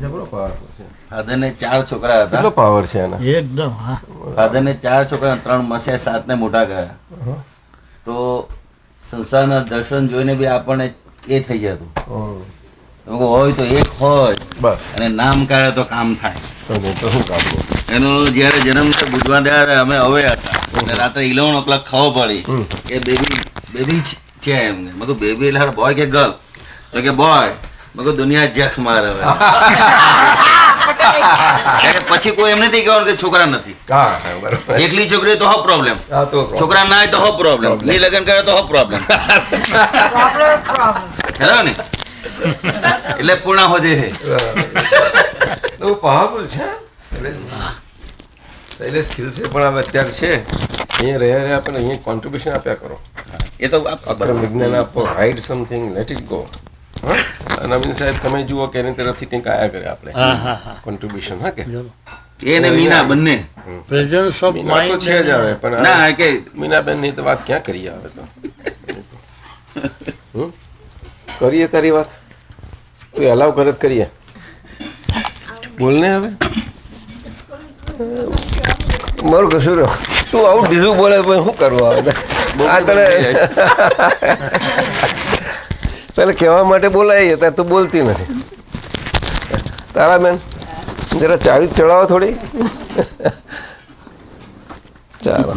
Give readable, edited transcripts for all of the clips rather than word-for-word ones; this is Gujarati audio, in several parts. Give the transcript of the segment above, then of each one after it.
જબરો પાવરફુલ છે. ફાધરને 4 છોકરા હતા. કેટલો પાવર છે એના? એકદમ. હા, ફાધરને 4 છોકરા, 3 મસ્યા, 7ને મોટા ગયા. તો સંસારના દર્શન જોઈને બી આપણને એ થઈ જતું. હોય તો એક હોય બસ અને નામ કાઢે તો કામ થાય. તો શું કામ? એનો જ્યારે જન્મ છે બુધવાર ત્યારે અમે હવે હતા અને રાત્રે 11 o'clock ખબર પડી કે બેબી છે એમ. મેં કહું બેબી એટલે બોય કે ગર્લ? તો કે બોય. મેં કહું દુનિયા જખ મારે હવે. પછી કોઈ એમ નથી કહેવાનું કે છોકરા નથી. હા બરોબર. એકલી છોકરી તો હો પ્રોબ્લેમ, હા તો છોકરા ના હોય તો હો પ્રોબ્લેમ, નહીં લગ્ન કરે તો હો પ્રોબ્લેમ. હેલો ને, એટલે પૂર્ણા હોદે છે. તો પાવરફુલ છે. શૈલેષ ખીલ છે પણ હવે અત્યારે છે અહીંયા રહ્યા પણ અહીંયા કોન્ટ્રીબ્યુશન આપ્યા કરો. એ તો અક્રમ વિજ્ઞાન આપો, right something, let it go. Navin સાહેબ તમે જુઓ કે એની તરફથી કંઈક આયા કરે આપણે કોન્ટ્રીબ્યુશન. હા કે એને મીના બંને પ્રેઝન્સ ઓફ મીના તો માઇન્ડ છે જ હવે પણ ના કે મીનાબેન ની તો વાત ક્યાં કરીએ હવે તો. કરીએ તારી વાત તું અલાવ કરે જ કરીએ. બોલ ને હવે મારું કશું રહ્યો તું આવું ઢીલું બોલે શું કરવું હવે? આ તને કહેવા માટે બોલાવીએ ત્યારે તું બોલતી નથી. તારા બેન જરા ચાવી ચડાવો થોડી. ચાલો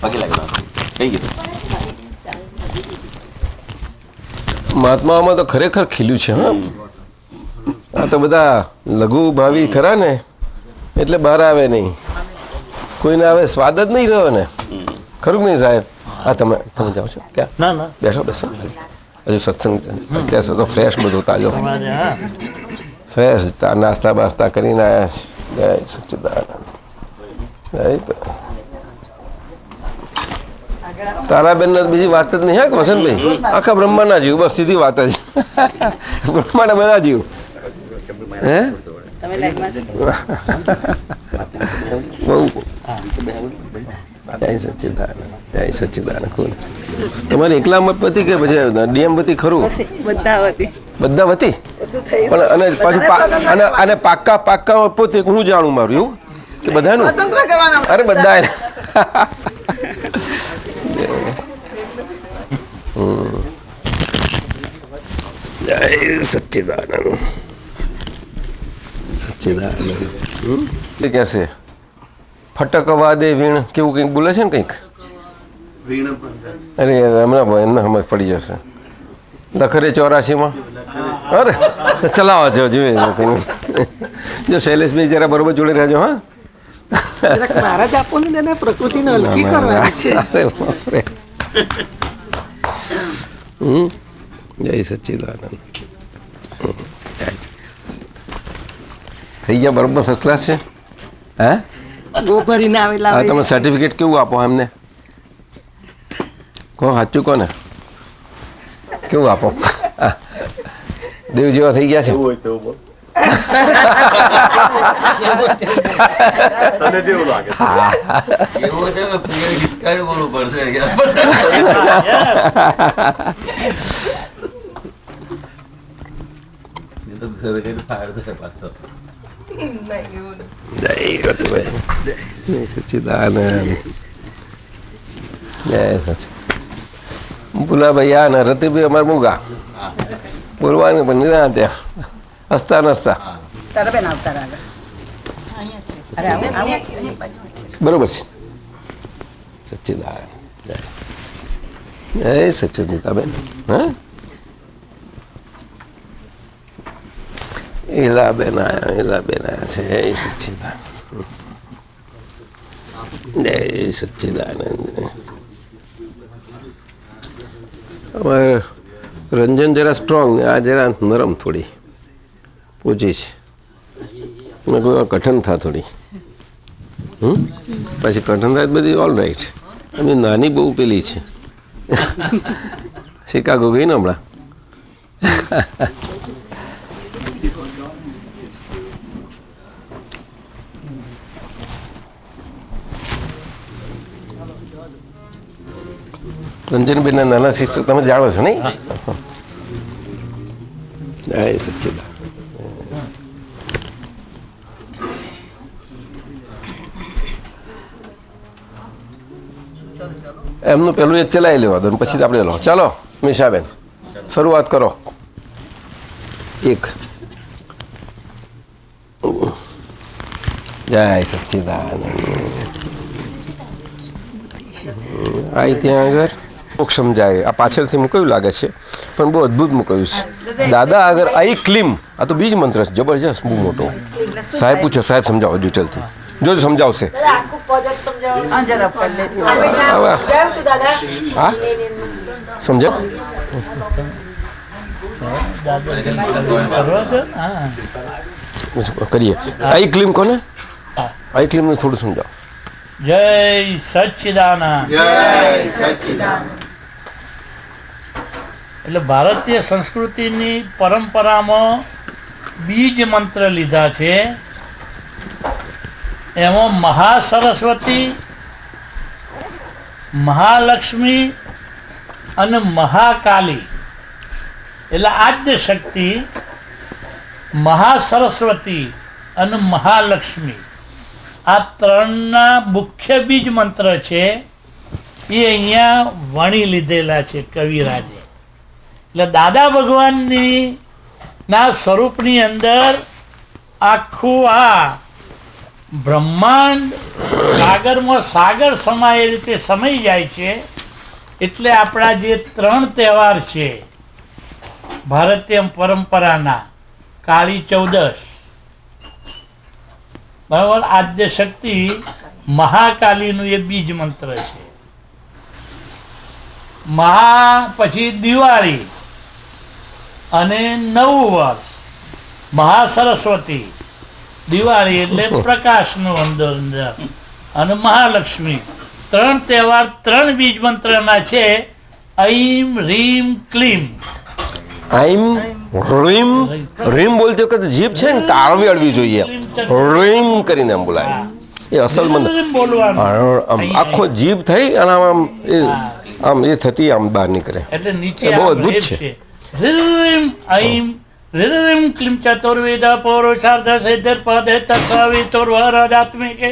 પગે લાગેલા થઈ ગયું. મહાત્માઓમાં તો ખરેખર ખીલ્યું છે. હા આ તો બધા લઘુ ભાવી ખરા ને એટલે બહાર આવે નહીં. કોઈને આવે સ્વાદ જ નહીં રહ્યો ને. ખરું નહીં સાહેબ? હા તમે જાઓ છો ક્યાં? ના ના બેઠો બેસો હજુ સત્સંગ અત્યારે તો ફ્રેશ બધું તાજો ફ્રેશ નાસ્તા બાસ્તા કરીને આવ્યા છે. જય સચ્ચિદાનંદ. જય તો તારાબેન બીજી વાત જ નહીં. હા વસંતભાઈ આખા બ્રહ્માંડના જીવ બસ સીધી વાત જ. બ્રહ્માંડ બધા જીવ હે બહુ. જય સચ્ચિદાનંદ. જય સચ્ચિદાનંદ. ખુદ તમારે એકલા પતિ કે પછી ડીએમ વતી? ખરું બધા વતી પણ અને પાછું અને પાક્કા પોતે હું જાણું મારું એવું કે બધાનું? અરે બધા જય સચ્ચિદાનંદ. સચ્ચિદાનંદ કે છે ફટકવા દે વીણ કેવું કંઈક બોલે છે ને કંઈક. અરે હમણાં એમને સમજ પડી જશે. દખરે 84માં. અરે ચલાવો છો જોઈએ જો શૈલેષભાઈ જરા બરોબર જોડે રહેજો. હા મહારાજ આપો ને તેને પ્રકૃતિને હલકી કરવાની છે. જય સચ્ચિદાનંદ. થઈ ગયા બરોબર ફર્સ્ટ ક્લાસ છે. હે ગોભરીને આવેલા હા તમે સર્ટિફિકેટ કેવું આપો એમને કહો? સાચું કહો ને કેવું આપો? દેવ જેવા થઈ ગયા છે. તને જેવું લાગે એવું છે ને પિયર બોલવું પડશે. એ તો ઘરે કઈ ફાયર થાય પાછો. જય રતુભાઈ. જય સચ્ચિદાનંદ. જય સચ બોલા ભાઈ આ ને રતિભાઈ અમારે મૂગા બોલવાનું પણ નિરા ત્યાં હસતા નસતા તારાબેન આવતા આગળ બરોબર છે. સચ્ચિદાનંદ. જય જય સચ્ચિદાનંદ. હા ઈલાબેન આવ્યા છે. જય સચ્ચિદાનંદ. જય સચ્ચિદાનંદ. અમારે રંજન જરા સ્ટ્રોંગ ને આ જરા નરમ થોડી પૂછી છે. મેં કોઈ કઠણ થા થોડી પછી કઠણ થાય બધી ઓલ રાઈટ. એમની નાની બહુ પેલી છે શિકાગો ગઈ ને હમણાં. રંજનબેનના નાના સિસ્ટર તમે જાણો છો નહીં? જય સચ્ચિદાનંદ. એમનું પેલું એક ચલાવી લેવા દો ને પછી આપણે લો. ચાલો મિશાબેન શરૂઆત કરો. એક જય સચ્ચિદાનંદ. આ ત્યાં આગળ બહુ સમજાય. આ પાછળથી મૂકાયું લાગે છે પણ બહુ અદ્ભુત મૂકાયું છે. દાદા આગળ આઈ ક્લીમ, આ તો બીજ મંત્ર છે જબરજસ્ત, બહુ મોટો. સાહેબ પૂછો, સાહેબ સમજાવો ડિટેલથી. જોજો સમજાવશે. હા સમજે કરીએ. આઈ ક્લીમ કોને? આઈ ક્લીમને થોડું સમજાવો. જય સચ્ચિદાનંદ. જય સચ્ચિદાનંદ. એટલે ભારતીય સંસ્કૃતિની પરંપરામાં બીજ મંત્ર લીધા છે. એમાં મહાસરસ્વતી, મહાલક્ષ્મી અને મહાકાલી એટલે આદ્ય શક્તિ, મહાસરસ્વતી અને મહાલક્ષ્મી આ ત્રણના મુખ્ય બીજ મંત્ર છે. એ અહીંયા વણી લીધેલા છે કવિરાજે. એટલે દાદા ભગવાનની ના સ્વરૂપની અંદર આખું આ બ્રહ્માંડ સાગરમાં સાગર સમાય એ રીતે સમાઈ જાય છે. એટલે આપણા જે ત્રણ તહેવાર છે ભારતીય પરંપરાના, કાળી ચૌદશ બરાબર, આદ્ય શક્તિ, મહાકાલીનું એ બીજ મંત્ર છે. પછી દિવાળી અને નવું વર્ષ, મહાસરસ્વતી. દિવાળી એટલે પ્રકાશનું અંદર અને મહાલક્ષ્મી. ત્રણ તહેવાર ત્રણ બીજ મંત્રના છે. ઐમ રીમ ક્લીમ. આઈમ રીમ, રીમ બોલતી વખતે જીભ છે ને તાળવી અડવી જોઈએ. રીમ કરીને આમ બોલાય. એ અસલ મંત્ર. આમ આખો જીભ થઈ અને આમ એ થતી આમ બહાર નીકળે. એટલે નીચે બહુ અદ્ભુત છે. રીમ ઐમ રીમ ક્લીમ ચતુર્વિધ પૌરુષાર્થ સિદ્ધિર પદે તત્સવિતુર્વરદાત્મિકે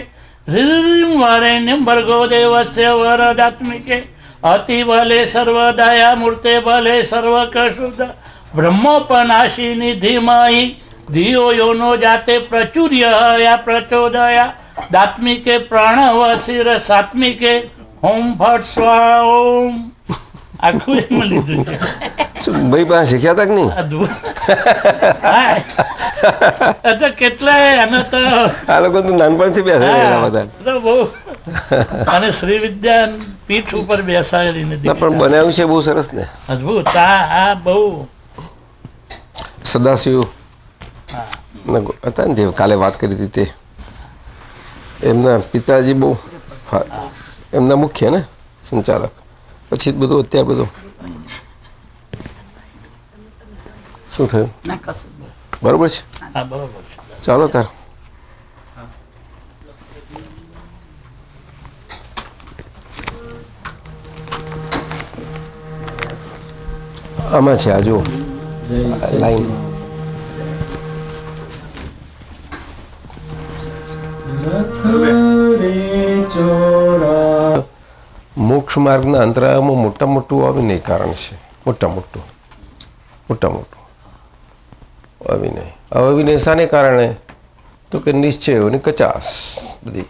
રીમ વરેણ્યમ ભર્ગો દેવસ્ય વરદાત્મિકે અતિ બલે સર્વદયા મૂર્તે બલે સર્વકશુદ બ્રહ્મોપનાશિની ધીમહિ ધિયો યોનો જાતે પ્રચુર્ય હયા પ્રચોદયા દાત્મિકે પ્રણવ શિર સાત્મિકે ઓમ ફટ સ્વા ઓમ. આખું એમાં લીધું છે. શું ભાઈ પાસે શીખ્યા હતા કે નહીં? અદ્ભુત. હા તો કેટલાય અને તો આ લોકો તો નાનપણથી બેસે બધા. તો બહુ અને શ્રી વિદ્યા પીઠ ઉપર બેસાડીને પણ બનાવ્યું છે બહુ સરસ ને. અદ્ભુત. આ બહુ સદાશિવ હતા ને જે કાલે વાત કરી હતી તે, એમના પિતાજી બહુ એમના મુખ્ય ને સંચાલક. પછી બધું અત્યારે બધું શું થયું? બરોબર છે. હા બરોબર છે. ચાલો તાર. આમાં છે આ જો લાઈન. મોક્ષ માર્ગના અંતરાળમાં મોટું અવિનય કારણ છે. મોટું અવિનય. અવિનય શાને કારણે? તો કે નિશ્ચયોની કચાશ બધી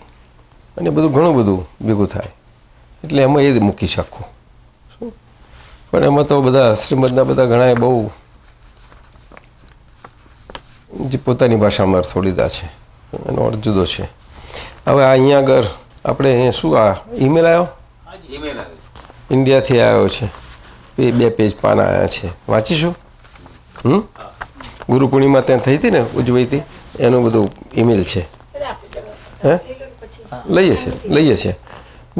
અને બધું ઘણું બધું ભેગું થાય. એટલે એમાં એ મૂકી શકું. શું પણ એમાં તો બધા શ્રીમદના બધા ઘણા બહુ જે પોતાની ભાષામાં અર્થો લીધા છે, એનો અર્થ જુદો છે. હવે અહીંયા આગળ આપણે અહીંયા શું આ ઈમેલ આવ્યો? ઇન્ડિયાથી આવ્યો છે. 2 પેજ પાના આવ્યા છે. વાંચીશું. ગુરુ પૂર્ણિમા ત્યાં થઈ હતી ને, ઉજવાઈ હતી, એનું બધું ઈમેલ છે. હે લઈએ છીએ.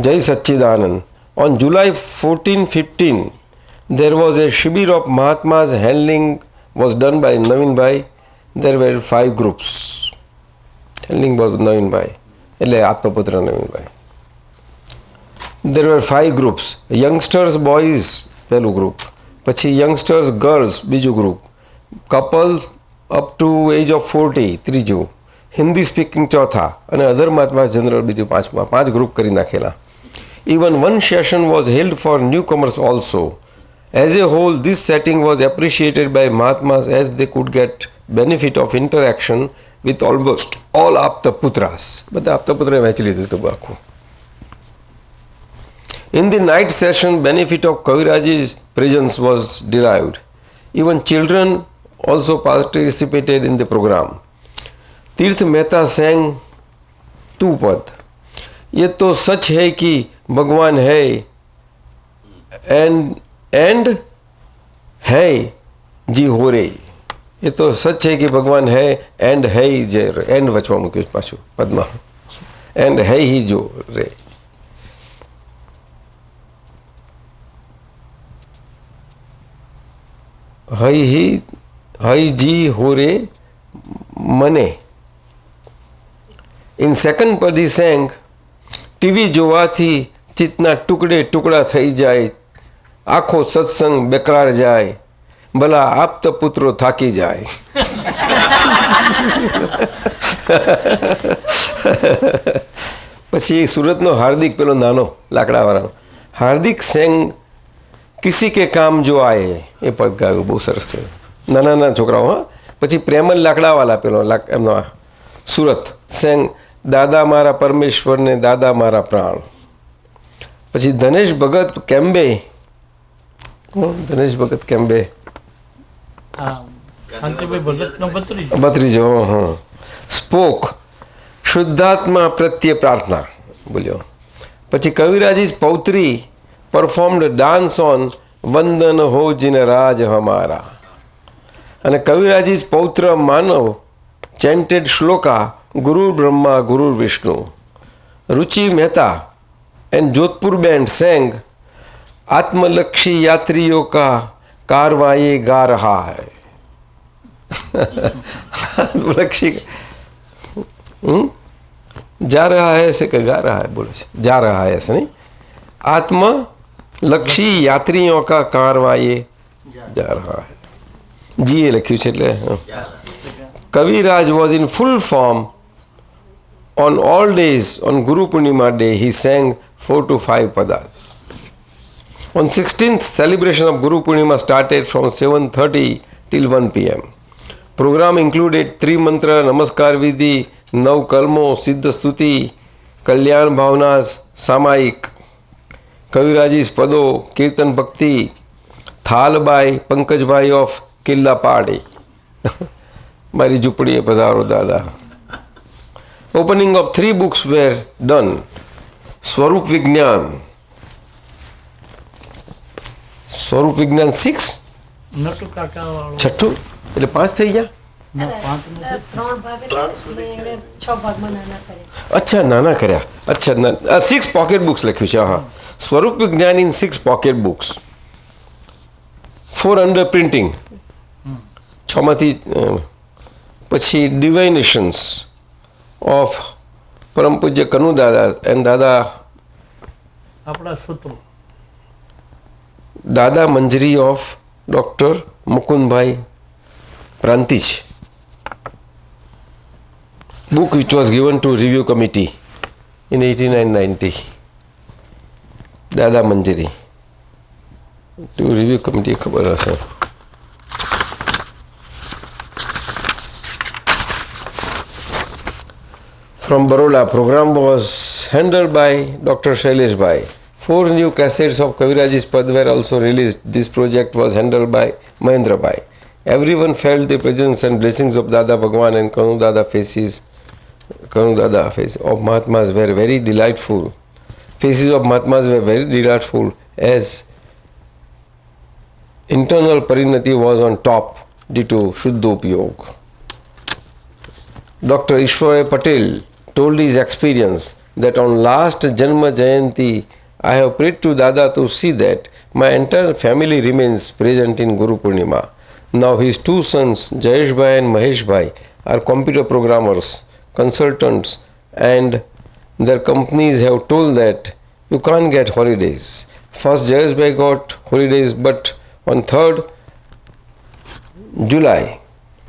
જય Sachchidanand. On July 14-15 there was a shibir of Mahatma's handling was done by Navinbhai. There were 5 groups. Handling was Navinbhai. એટલે આત્મપુત્ર Navinbhai. There were 5 groups. Youngsters boys પહેલું ગ્રુપ, પછી યંગસ્ટર્સ ગર્લ્સ બીજું group, couples up to age of 40 ત્રીજું, હિન્દી સ્પીકિંગ ચોથા અને અધર મહાત્મા જનરલ બીજું પાંચમા. 5 ગ્રુપ કરી નાખેલા. Even one session was held for newcomers also. As a whole, this setting was appreciated by Mahatmas as they could get benefit of interaction with almost all Aptaputras. બધા આપતાપુત્રએ વહેંચી લીધું હતું આખું. In the night session, benefit of Kaviraj's presence was derived. Even children also participated in the program. Tirth Mehta sang 2 पद. ये तो सच है कि भगवान है एंड है जी हो रे. ये तो सच है कि भगवान है एंड है ही जे एंड वचवा मूक्યું પાછું પદમાં, एंड है ही जो रे. हई जी हो रे मने. In second પદ he sang, ટીવી જોવાથી ચિત્તના ટુકડે ટુકડા થઈ જાય, આખો સત્સંગ બેકાર જાય, ભલા આપતા પુત્રો થાકી જાય. પછી સુરતનો હાર્દિક, પેલો નાનો લાકડાવાળાનો હાર્દિક સેંગ કિસી કે કામ જો આયે, એ પદ ગાયું, બહુ સરસ થયું. નાના નાના છોકરાઓ. હા, પછી પ્રેમલ લાકડાવાળા પેલો એમનો સુરત સેંગ દાદા મારા પરમેશ્વરને દાદા મારા પ્રાણ. પછી ધનેશ ભગત કેમ્બે, ધનેશ ભગત કેમ્બે ભત્રીજો, હા, સ્પોક શુદ્ધાત્મા પ્રત્યે પ્રાર્થના બોલ્યો. પછી કવિરાજી પૌત્રી પરફોર્મ્ડ ડાન્સ ઓન વંદન હો જીન રાજ હમારા. અને કવિરાજી પૌત્ર માનવ ચેન્ટેડ શ્લોકા गुरु ब्रह्मा गुरु विष्णु. रुचि मेहता एंड जोधपुर बैंड सेंग आत्मलक्षी यात्रियों का कारवां ये गा रहा है. आत्मलक्षी जा रहा है ऐसे कि गा रहा है, बोले जा रहा है ऐसे नहीं. आत्मलक्षी यात्रियों का कारवां ये जा रहा है. जी ये लख्યું છે એટલે. Kaviraj was in full form. On all days, on Guru Purnima day, he sang 4 to 5 padas. On 16th, celebration of Guru Purnima started from 7:30 till 1 p.m. Program included 3 mantra, Namaskar Vidhi, 9 kalmo, Siddha Stuti, Kalyan Bhavnas, Samayik, Kaviraj's Pado, Kirtan Bhakti, Thalbai, Pankajbhai of Killa Padi. મારી ઝૂંપડીએ પધારો દાદા. Opening of 3 books were done. સ્વરૂપ વિજ્ઞાન, સ્વરૂપ વિજ્ઞાન 6, છઠ્ઠું એટલે 5 થઈ ગયા. અચ્છા, નાના કર્યા. અચ્છા, 6 પોકેટ બુક્સ લખ્યું છે. હા, Swaroop Vignan in 6 pocket books, 4 under printing, 6માંથી. પછી ડિવાઇનેશન્સ ઓફ પરમ પૂજ્ય કનુ દાદા એન્ડ દાદા આપણા સૂત્રો, Dada Manjari of doctor Mukundbhai Prantij. book which was given to review committee in 89-90. દાદા મંજરી to review committee ખબર હશે. From Baroda, program was handled by Dr. Shailesh Bhai. 4 new cassettes of Kaviraj's Pad were also released. This project was handled by Mahendra Bhai. Everyone felt the presence and blessings of Dada Bhagwan and Kanu Dada faces of Mahatmas were very delightful. Faces of Mahatmas were very delightful as internal parinati was on top due to Shuddhopyog. Dr. Ishwar Patel told his experience that on last Janma Jayanti I have prayed to Dada to see that my entire family remains present in Guru Purnima. Now his 2 sons Jayesh Bhai and Mahesh Bhai are computer programmers, consultants, and their companies have told that you can't get holidays. First Jayesh Bhai got holidays, but on 3rd July,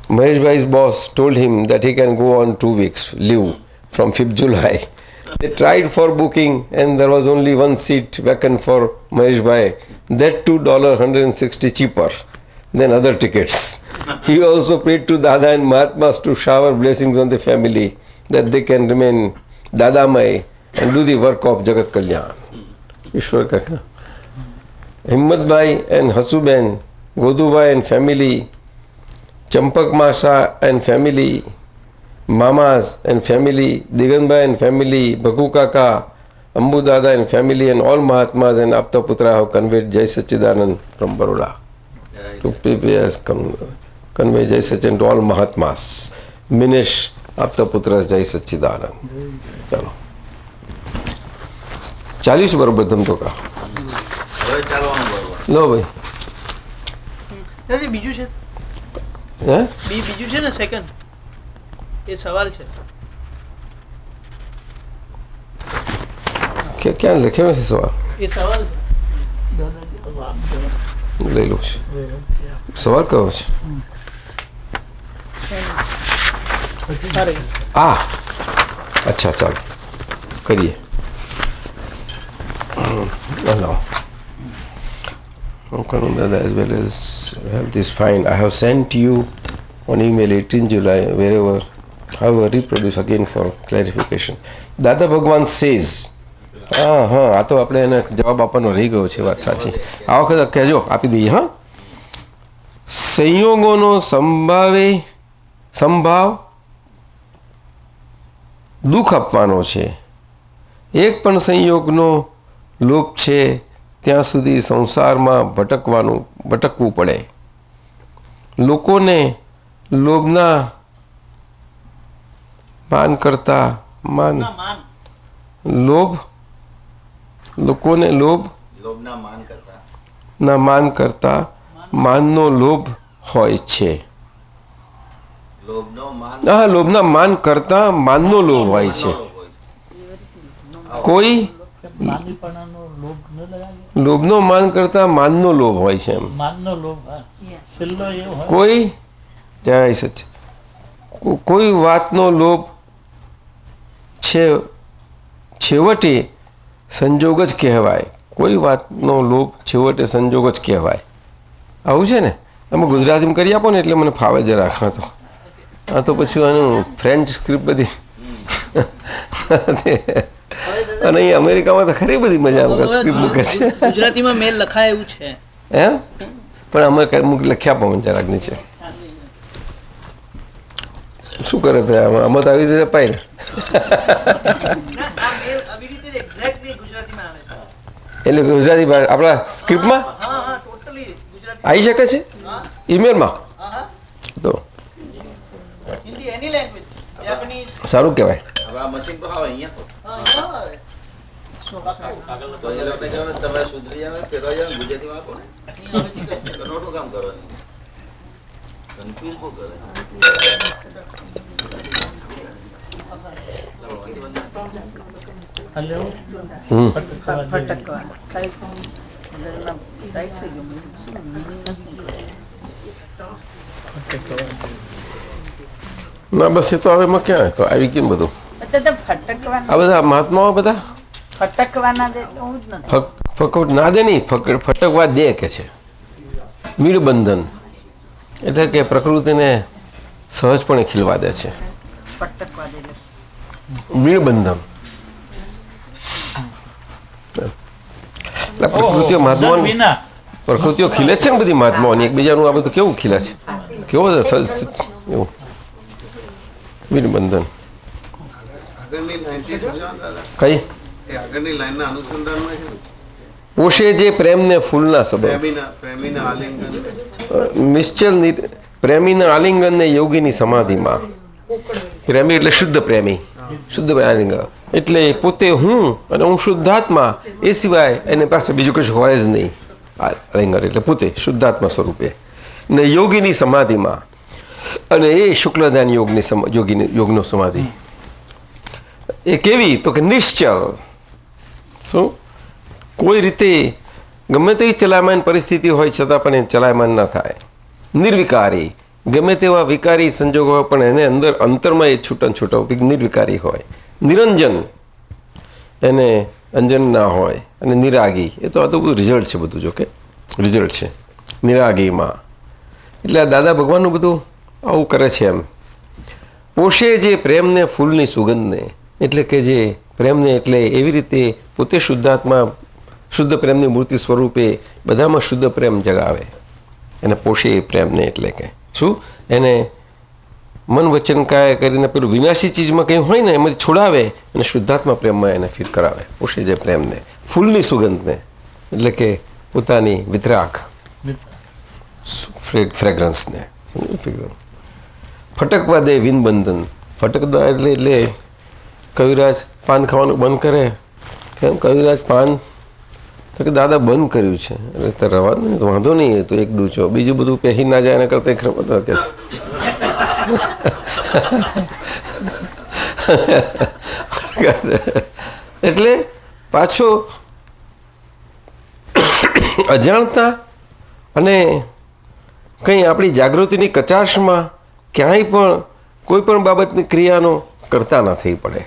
Mahesh Bhai's boss told him that he can go on 2 weeks leave from 5th July. They tried for booking and there was only one seat vacant for Mahesh Bhai. That too $160 cheaper than other tickets. He also prayed to Dada and Mahatmas to shower blessings on the family that they can remain Dadamay and do the work of Jagat Kalyan. Ishwar Kaka. Himmat Bhai and Hasuben, Godubai and family, Champak Masa and family, Mamas and family, Diganbhai and family, Bhagu Kaka, Ambu Dada and family, and all Mahatmas and Apta Putra have conveyed Jai Sachidanand from Baroda. To PPS convey Jai Sachin to all Mahatmas. Minesh Apta Putra Jai Sachidanand. Chalo. 40 બરોબર તમ તો કા હવે ચાલવાનું બરોબર. લો ભાઈ દાદાજી બીજું છે હે બીજું છે ને સેકન્ડ એ સવાલ છે ક્યાં લખ્યો છે સવાલ એ સવાલ લઈ લઉં છું સવાલ કયો છે અરે અચ્છા ચાલો કરીએ Hello. Uncle Dada, as well as health is fine. I have sent you on email 18 July, wherever. However, reproduce again for clarification. Dada Bhagwan says, હા આ તો આપણે એને જવાબ આપવાનો રહી ગયો છે વાત સાચી આ વખતે કહેજો આપી દઈએ હા સંયોગોનો સંભાવ દુઃખ આપવાનો છે એક પણ સંયોગનો લોભ છે ત્યાં સુધી સંસારમાં ભટકવું પડે લોકોને લોભના માન કરતા લોકોને લોભના માન કરતા માનનો લોભ હોય છે લોભના માન કરતા માનનો લોભ હોય છે કોઈ લોભનો માન કરતા માનનો લોભ હોય છે એમ કોઈ જય સચ કોઈ વાતનો લોભ છેવટે સંજોગ જ કહેવાય કોઈ વાતનો લોભ છેવટે સંજોગ જ કહેવાય આવું છે ને તમે ગુજરાતીમાં કરી આપો ને એટલે મને ફાવે જ રાખવા તો આ તો પછી આનું ફ્રેન્ચ સ્ક્રિપ્ટ બધી અને અહીં અમેરિકામાં તો ખરી બધી મજા આવે સ્ક્રિપ્ટ મૂકે છે ગુજરાતીમાં મેલ લખાય એવું છે એમ પણ અમે લખ્યા પણ જરાક નીચે શું કરે તો આમાં તો આવી રીતે અપાય ને એટલે ગુજરાતી આપણા સ્ક્રિપ્ટમાં આવી શકે છે ઈમેલમાં તો સારું કહેવાય હવે આ મશીન તો આવે અહીંયા તો એ લોકોને કહેવાનું તમે સુધરી જાવ ફેરવા જાવ ગુજરાતીમાં આપો ને નોટું કામ કરવાનું કન્ફ્યુઝ બહુ કરે ના બસ એ તો હવે એમાં ક્યાં તો આવી ગયું બધું આ બધા મહાત્માઓ બધા ફકટ ના દે નહીં ફટકવા દે કે છે મીળબંધન એટલે કે પ્રકૃતિને સહજપણે ખીલવા દે છે મીળબંધન પ્રકૃતિઓ મહાત્માઓની પ્રકૃતિઓ ખીલે છે ને બધી મહાત્માઓની એકબીજાનું આ બધું કેવું ખીલે છે કેવો એવું મીળબંધન કઈ પોષે જે પ્રેમને ફૂલના સંબંધ નિશ્ચલ પ્રેમીના આલિંગનને યોગીની સમાધિમાં પ્રેમી એટલે શુદ્ધ પ્રેમી શુદ્ધ આલિંગન એટલે પોતે હું અને હું શુદ્ધાત્મા એ સિવાય એને પાસે બીજું કશું હોય જ નહીં આલિંગન એટલે પોતે શુદ્ધાત્મા સ્વરૂપે ને યોગીની સમાધિમાં અને એ શુક્લદાન યોગનો સમાધિ એ કેવી તો કે નિશ્ચલ શું કોઈ રીતે ગમે તેવી ચલાયમાન પરિસ્થિતિ હોય છતાં પણ એ ચલાયમાન ન થાય નિર્વિકારી ગમે તેવા વિકારી સંજોગો હોય પણ એને અંદર અંતરમાં એ છૂટન છૂટો નિર્વિકારી હોય. નિરંજન એને અંજન ના હોય અને નિરાગી, એ તો આ તો બધું રિઝલ્ટ છે, બધું જો કે રિઝલ્ટ છે નિરાગીમાં. એટલે આ દાદા ભગવાનનું બધું આવું કરે છે એમ. પોષે જે પ્રેમને ફૂલની સુગંધને, એટલે કે જે પ્રેમને એટલે એવી રીતે પોતે શુદ્ધાત્મા શુદ્ધ પ્રેમની મૂર્તિ સ્વરૂપે બધામાં શુદ્ધ પ્રેમ જગાવે, એને પોષે એ પ્રેમને એટલે કે શું, એને મન વચન કાય કરીને પેલું વિનાશી ચીજમાં કંઈ હોય ને એમાંથી છોડાવે અને શુદ્ધાત્મા પ્રેમમાં એને ફિટ કરાવે. પોષે જે પ્રેમને ફૂલની સુગંધને, એટલે કે પોતાની વિતરાગ ફ્રેગ્રન્સને. ફટકવા દે વિનબંધન, ફટકવા એટલે કવિરાજ પાન ખાવાનું બંધ કરે. કેમ કવિરાજ પાન? તો કે દાદા બંધ કર્યું છે. એટલે તો રવા નહીં, તો વાંધો નહીં, તો એક ડૂચો, બીજું બધું પહેરી ના જાય એના કરતાં એક રમત કે એટલે પાછો અજાણતા અને કંઈ આપણી જાગૃતિની કચાશમાં ક્યાંય પણ કોઈ પણ બાબતની ક્રિયાનો કરતા ના થઈ પડે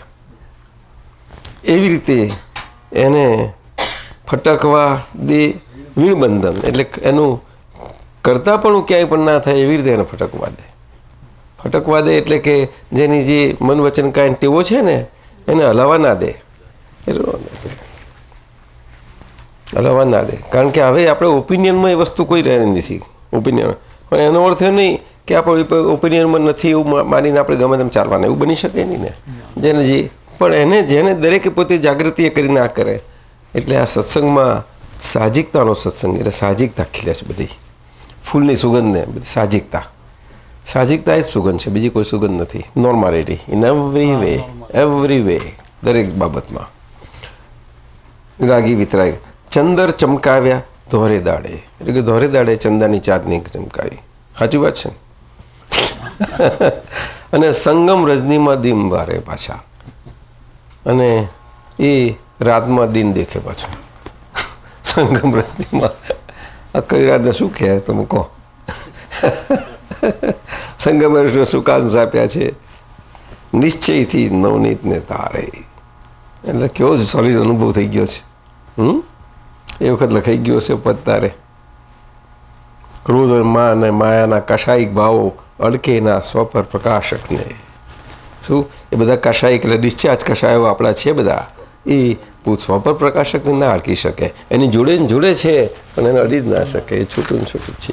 એવી રીતે એને ફટકવા દે વીણબંધન, એટલે એનું કરતા પણ ક્યાંય પણ ના થાય એવી રીતે એને ફટકવા દે. ફટકવા દે એટલે કે જેની જે મન વચન કાંઈ ટેવો છે ને એને હલાવવા ના દે, હલાવવા ના દે. કારણ કે હવે આપણે ઓપિનિયનમાં એ વસ્તુ કોઈ રહે નથી, ઓપિનિયન. પણ એનો અર્થ એ નહીં કે આપણે ઓપિનિયનમાં નથી એવું માનીને આપણે ગમે તેમ ચાલવાના, એવું બની શકે નહીં ને. જેને જે પણ એને જેને દરેકે પોતે જાગૃતિ એ કરીને આ કરે. એટલે આ સત્સંગમાં સાહજિકતાનો સત્સંગ, એટલે સાહજિકતા ખીલે છે બધી ફૂલની સુગંધને, બધી સાહજિકતા. સાહજિકતા એ જ સુગંધ છે, બીજી કોઈ સુગંધ નથી. નોર્માલિટી ઇન એવરી વે, દરેક બાબતમાં. રાગી વિતરાગ, ચંદર ચમકાવ્યા ધોરે દાડે, એટલે કે ધોરે દાડે ચંદાની ચાંદની ચમકાવી. સાચી વાત છે. અને સંગમ રજનીમાં દીમ વારે પાછા, અને એ રાતમાં દિન દેખે પાછા. સંગમ રજનીમાં આ કઈ રાતને શું કહે તમે કહો? સંગમ રજને સુકાંશ આપ્યા છે નિશ્ચયથી નવનીતને તારે. એટલે કેવો જ સોલિડ અનુભવ થઈ ગયો છે. એ વખત લખાઈ ગયો છે પદ તારે. ક્રોધ અને માયાના કષાયિક ભાવો અડકેના સ્વપર પ્રકાશકને. શું એ બધા કષાયિક એટલે ડિસ્ચાર્જ કષાયો આપણા છે બધા, એ સ્વપર પ્રકાશકને ના અડકી શકે. એની જોડે ને જોડે છે પણ એને અડી જ ના શકે. એ છૂટું ને છૂટું છે.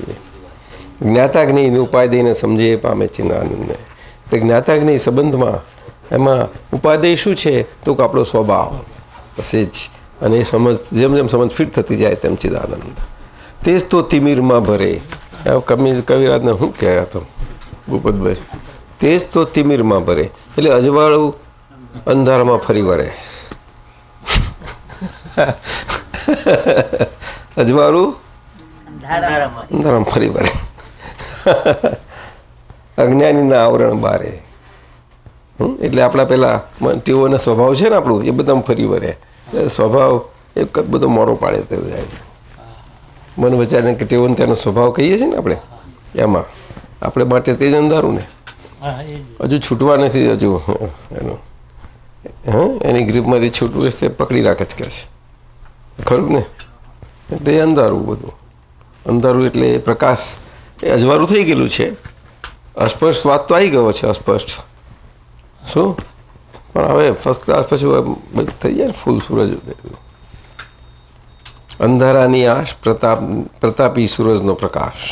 જ્ઞાતાગ્નિ ઉપાય દઈને સમજે પામે છે આનંદને. તો જ્ઞાતાગ્નિ સંબંધમાં એમાં ઉપાદેય શું છે તો કે આપણો સ્વભાવ પછી જ. અને એ સમજ જેમ જેમ સમજ ફિટ થતી જાય તેમ ચિદાનંદ. તે જ તો તિમિરમાં ભરે. કવિરાજને શું કહેવાય તો ભૂપતભાઈ? તે જ તો તિમિરમાં ભરે એટલે અજવાળું અંધારામાં ફરી વળે. અજવાળું અંધારામાં ફરી વળે. અજ્ઞાનીના આવરણ બારે. એટલે આપણા પેલા ટેવોનો સ્વભાવ છે ને આપણું, એ બધામાં ફરી વળે. સ્વભાવ એક બધો મોરો પાડે તેવું જાય. મન વિચારને કે ટેવોને તેનો સ્વભાવ કહીએ છીએ ને આપણે, એમાં આપણે માટે તે જ અંધારું ને. હજુ છૂટવા નથી હજુ એનું. એની ગ્રીપમાંથી છૂટવું છે તે પકડી રાખે જ કે છે, ખરું ને? તે અંધારું બધું. અંધારું એટલે પ્રકાશ એ અજવાળું થઈ ગયેલું છે. અસ્પષ્ટ સ્વાદ તો આવી ગયો છે, અસ્પષ્ટ શું, પણ હવે ફર્સ્ટ ક્લાસ પછી બધું થઈ જાય ને ફૂલ સૂરજ. અંધારાની આશ પ્રતાપી સૂરજનો પ્રકાશ.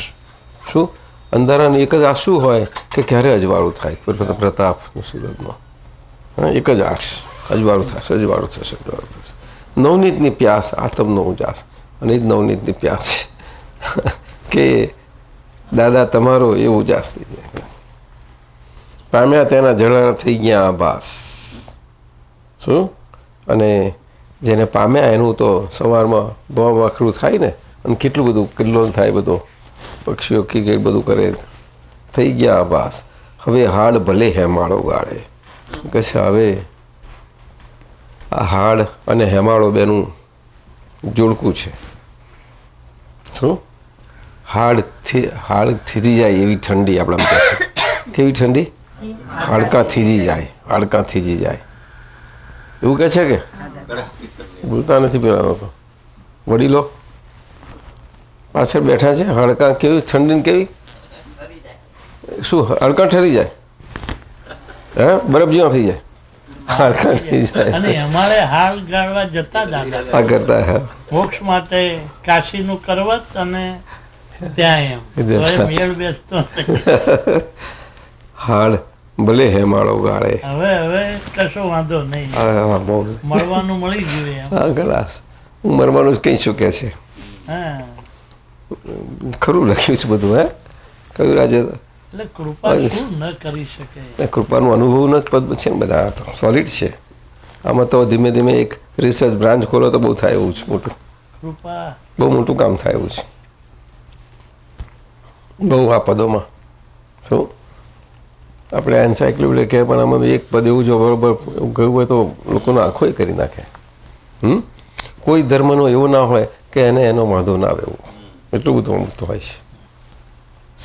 શું અંધારાની એક જ આશ શું હોય કે ક્યારે અજવાળું થાય? પ્રતાપ સૂરજનો એક જ આશ, અજવાળું થશે, અજવાળું થશે, અજવાળું થશે. નવનીતની પ્યાસ, આતમનો ઉજાસ. અને એ જ નવનીતની પ્યાસ કે દાદા તમારો એ ઉજાસ થઈ જાય. પામ્યા તેના જળાના થઈ ગયા આભાસ. શું? અને જેને પામ્યા એનું તો સવારમાં વાખરું થાય ને, અને કેટલું બધું કિલ્લોલ થાય, બધો પક્ષીઓ કે બધું કરે, થઈ ગયા આભાસ. હવે હાડ ભલે હેમાળો ગાળે. કે છે હવે આ હાડ અને હેમાળો બેનું જોડકું છે. શું? હાડ થીજી જાય એવી ઠંડી આપણામાં કહેશે. કેવી ઠંડી? હાડકાં થીજી જાય, હાડકાં થીજી જાય એવું કહે છે કે બોલતા નથી પેલા લોકો વડીલો પાછળ બેઠા છે. હાડકાં કેવી ઠંડી કેવી શું હાડકાં ઠરી જાય? હા બરફ જેવા થઈ જાય હાડકાં થઈ જાય. અને અમારે હાલ ગાળવા જતા દાદા આ કરતા હા મોક્ષ માટે કાશીનું કરવત અને ત્યાં એમ તો એ મેળ બેસતો નથી. હાડ ભલે હેમાળો ગાળે. હવે કશો વાંધો નહીં, હા બહુ મળવાનું મળી ગયું એમ. હા ખલાસ હું મરવાનું જ કહી ચૂક્યા છે. હા ખરું લખ્યું છે બધું. હે કયું રાજે એટલે કૃપા શું ન કરી શકે. કૃપાનું અનુભવનું જ પદ છે ને બધા તો સોલિડ છે. આમાં તો ધીમે ધીમે એક રિસર્ચ બ્રાન્ચ ખોલો તો બહુ થાય એવું છે. મોટું કૃપા બહુ મોટું કામ થાય એવું છે બહુ આ પદોમાં. શું આપણે એન્સાઇક્લોપીડિયા કહે પણ આમાં એક પદ એવું જો બરાબર એવું કહ્યું હોય તો લોકોનો આંખોય કરી નાખે. કોઈ ધર્મનો એવો ના હોય કે એને એનો વાંધો ના આવે એવું એટલું બધું અમુક હોય છે.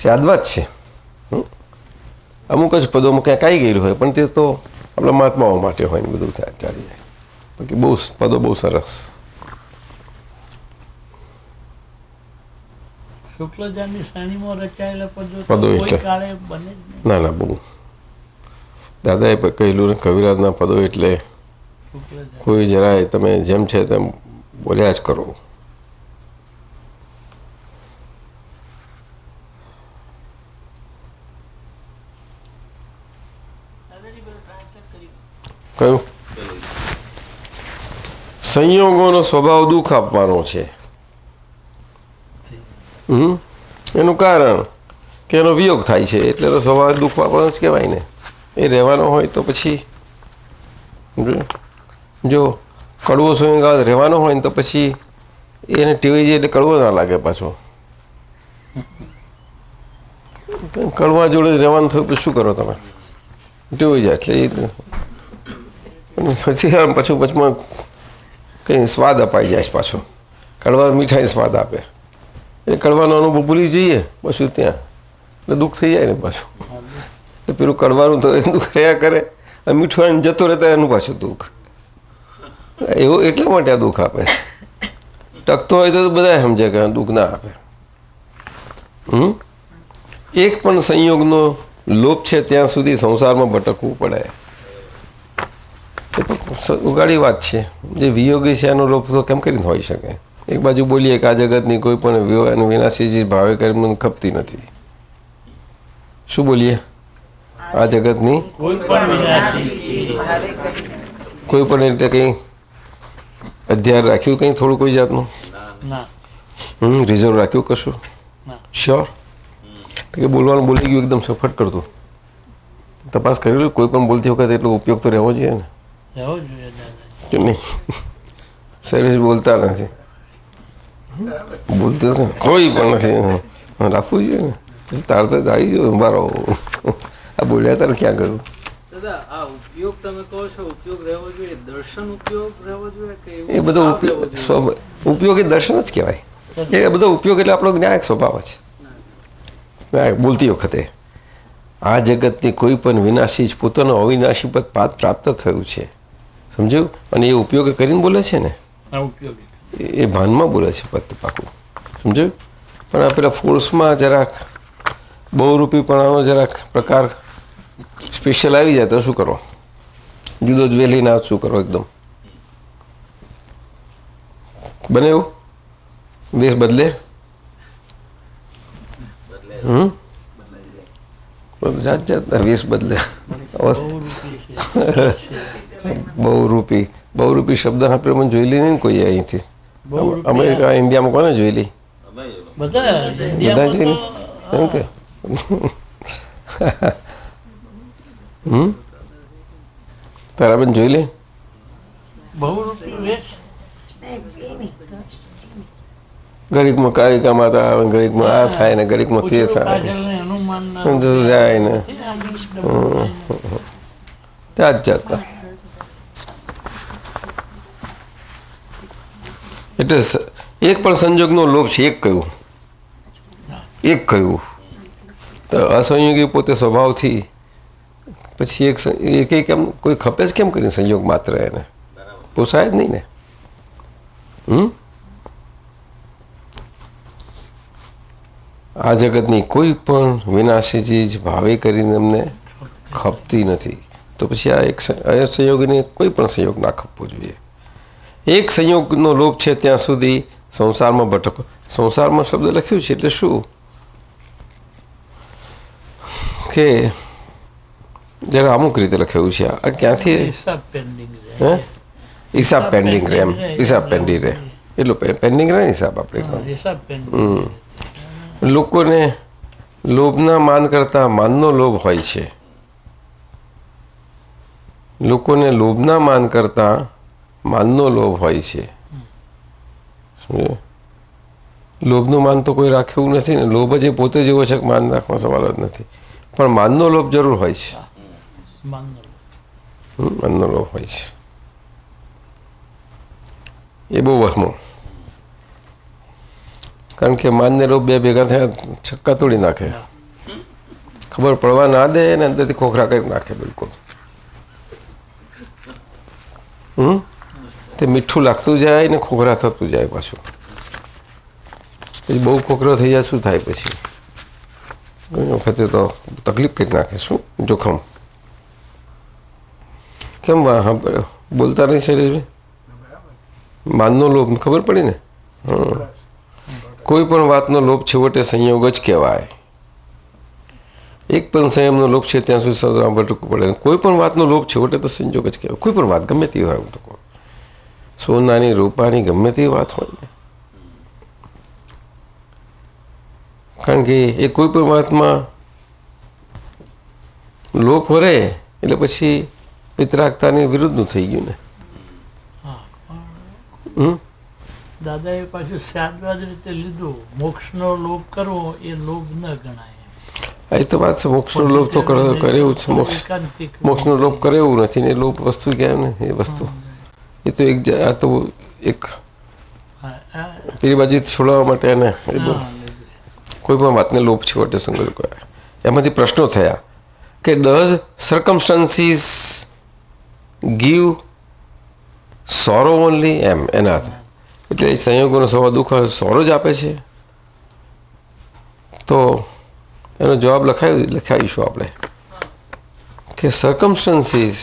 સ્યાદવા જ છે. અમુક જ પદોમાં ક્યાંક આવી ગયેલું હોય પણ તે તો આપણા મહાત્માઓ માટે હોય ને બધું ચાલી જાય. બાકી બહુ પદો બહુ સરસ. શુક્લજાની શ્રેણીમાં રચાયેલા પદો પદો કોઈ એટલે. કાળે બને જ નહીં. ના બહુ દાદાએ કહેલું ને કવિરાજના પદો એટલે શુક્લજા કોઈ જરાય તમે જેમ છે તેમ બોલ્યા જ કરો. કયું? સંયોગોનો સ્વભાવ દુઃખ આપવાનો છે. એનું કારણ કે એનો વિયોગ થાય છે એટલે એનો સ્વભાવ દુઃખ આપવાનો જ કહેવાય ને. એ રહેવાનો હોય તો પછી જો કડવો સંયોગ રહેવાનો હોય ને તો પછી એને ટેવાઈ જાય એટલે કડવો ના લાગે પાછો. કડવા જોડે જ રહેવાનું થયું પછી શું કરો તમે? ટેવાઈ જાય એટલે પછી પાછું વચમાં કંઈ સ્વાદ અપાઈ જાય પાછો. કડવા મીઠાઈ સ્વાદ આપે એ કડવાનો અનુભવ ભૂલી જઈએ પાછું ત્યાં એટલે દુઃખ થઈ જાય ને પાછું. એટલે પેલું કડવાનું તો દુઃખ રહ્યા કરે અને મીઠું જતો રહેતા એનું પાછું દુઃખ. એવું એટલા માટે આ દુઃખ આપે છે. ટકતો હોય તો બધા સમજે કે દુઃખ ના આપે. એક પણ સંયોગનો લોપ છે ત્યાં સુધી સંસારમાં ભટકવું પડે. એ તો ઉગાડી વાત છે. જે વિયોગી છે એનો લોપ તો કેમ કરીને હોઈ શકે? એક બાજુ બોલીએ કે આ જગતની કોઈ પણ વિયોગ વિનાશી ચીજ ભાવે કરી મને ખપતી નથી. શું બોલીએ? આ જગતની કોઈ પણ વિનાશી કોઈ પણ એટલે કંઈ અધ્યાય રાખ્યું કંઈ થોડું કોઈ જાતનું ના રિઝર્વ રાખ્યું કશું? ના. શ્યોર કે બોલવાનું બોલી ગયું એકદમ સફળ કરતું તપાસ કરેલું? કોઈ પણ બોલતી વખતે એટલો ઉપયોગ તો રહેવો જોઈએ ને રહેવો જોઈએ દાદા. કે નહીં? શૈલેષ બોલતા નથી, બોલતું કોઈ પણ નથી, રાખવું જોઈએ ને. પછી તાર તો આવી ગયો મારો આ બોલ્યા તારે ક્યાં કરું? દાદા આ ઉપયોગ તમે કહો છો ઉપયોગ રહેવો જોઈએ, દર્શન ઉપયોગ રહેવો જોઈએ કે એ બધો ઉપયોગ એ દર્શન જ કહેવાય. એ બધો ઉપયોગ એટલે આપણો ન્યાયક સ્વભાવ છે. બોલતી વખતે આ જગતની કોઈ પણ વિનાશી જ પોતાનો અવિનાશી પદ પાદ પ્રાપ્ત થયું છે, સમજ્યું? અને એ ઉપયોગ કરીને બોલે છે ને, આ ઉપયોગી એ ભાનમાં બોલે છે પદ પાકું, સમજ્યું? પણ આ પેલા ફોર્સમાં જરાક બહુરૂપીપણાનો જરાક પ્રકાર સ્પેશિયલ આવી જાય તો શું કરો? જુદો જ વેલી ના શું કરો? એકદમ બને એવું વેશ બદલે. જાત જાતના વેશ બદલે બહુરૂપી શબ્દ આપણે મને જોઈ લી નહીં કોઈ અહીંથી અમેરિકા ઇન્ડિયામાં કોને જોઈ લી? બધા જોઈ લી એમ કે તારા બેન જોઈ લે બહુરૂપી વેશ ગરીકમાં કાળિકા માતા આવે, ગરીકમાં આ થાય ને ગરીકમાં તે થાય, જાય ને જાત જાતના. એટલે એક પણ સંજોગનો લોભ છે એક કયું એક કહ્યું તો અસંયોગી પોતે સ્વભાવથી પછી એક કેમ કોઈ ખપે જ કેમ કરીને સંયોગ માત્ર એને પોસાય જ નહીં ને. આ જગતની કોઈ પણ વિનાશી ચીજ ભાવે કરીને અમને ખપતી નથી. તો પછી આ એક અસંયોગીને કોઈ પણ સંયોગ ના ખપવો જોઈએ. એક સંયોગનો લોભ છે ત્યાં સુધી સંસારમાં ભટકો. સંસારમાં શબ્દ લખ્યું છે એટલે શું કે જરા અમુક રીતે લખ્યું છે. આ ક્યાંથી હિસાબ પેન્ડિંગ રહે એમ. હિસાબ પેન્ડિંગ રહે એટલું પેન્ડિંગ રહે ને હિસાબ આપણે. લોકોને લોભના માન કરતાં માનનો લોભ હોય છે. લોકોને લોભના માન કરતાં માનનો લોભ હોય છે. લોભનું માન તો કોઈ રાખ્યું નથી ને. લોભ જ પોતે જેવો છે કે માન રાખવાનો સવાલ જ નથી. પણ માનનો લોભ જરૂર હોય છે. માનનો લોભ હોય છે એ બહુ વહમો. કારણ કે માનને લોભ બે ભેગા થયા છક્કા તોડી નાખે. ખબર પડવા ના દે ને અંદરથી ખોખરા કરી નાખે બિલકુલ. તે મીઠું લાગતું જાય ને ખોખરા થતું જાય પાછું. પછી બહુ ખોખરો થઈ જાય શું થાય પછી ઘણી વખતે તો તકલીફ કરી નાખે. શું જોખમ કેમ બોલતા નહીં શૈલેષભાઈ? માનનો લોભ ખબર પડી ને. કોઈ પણ વાતનો લોભ છેવટે સંયોગ જ કહેવાય. એક પણ સંયમનો લોભ છે ત્યાં સુધી સજા ભટકવું પડે. કોઈ પણ વાતનો લોભ છેવટે તો સંયોગ જ કહેવાય. કોઈ પણ વાત ગમે તેવી હોય. હું તો કહું સોનાની રૂપાની ગમે તેવી વાત હોય ને. કારણ કે એ કોઈ પણ વાતમાં લોભ ભરે એટલે પછી પિતરાગતાની વિરુદ્ધનું થઈ ગયું ને. દાદાએ પાછું સાદવાદ રીતે લીધું. મોક્ષનો લોભ કરવો એ લોભ ન ગણાય. એ તો વાત છે. મોક્ષનો લોભ તો કરે એવું છે. મોક્ષનો લોભ કરે એવું નથી ને. એ લોભ વસ્તુ કહેવાય ને. એ વસ્તુ એ તો એક આ તો એક પેલી બાજુ છોડાવવા માટે એને કોઈ પણ વાતને લોભ છેવટે સંગત કહેવાય. એમાંથી પ્રશ્નો થયા કે does circumstances give sorrow only એમ. એના એટલે સંયોગોનો સ્વભાવ દુઃખ સોરો જ આપે છે. તો એનો જવાબ લખાવીશું આપણે કે સર્કમસ્ટન્સીસ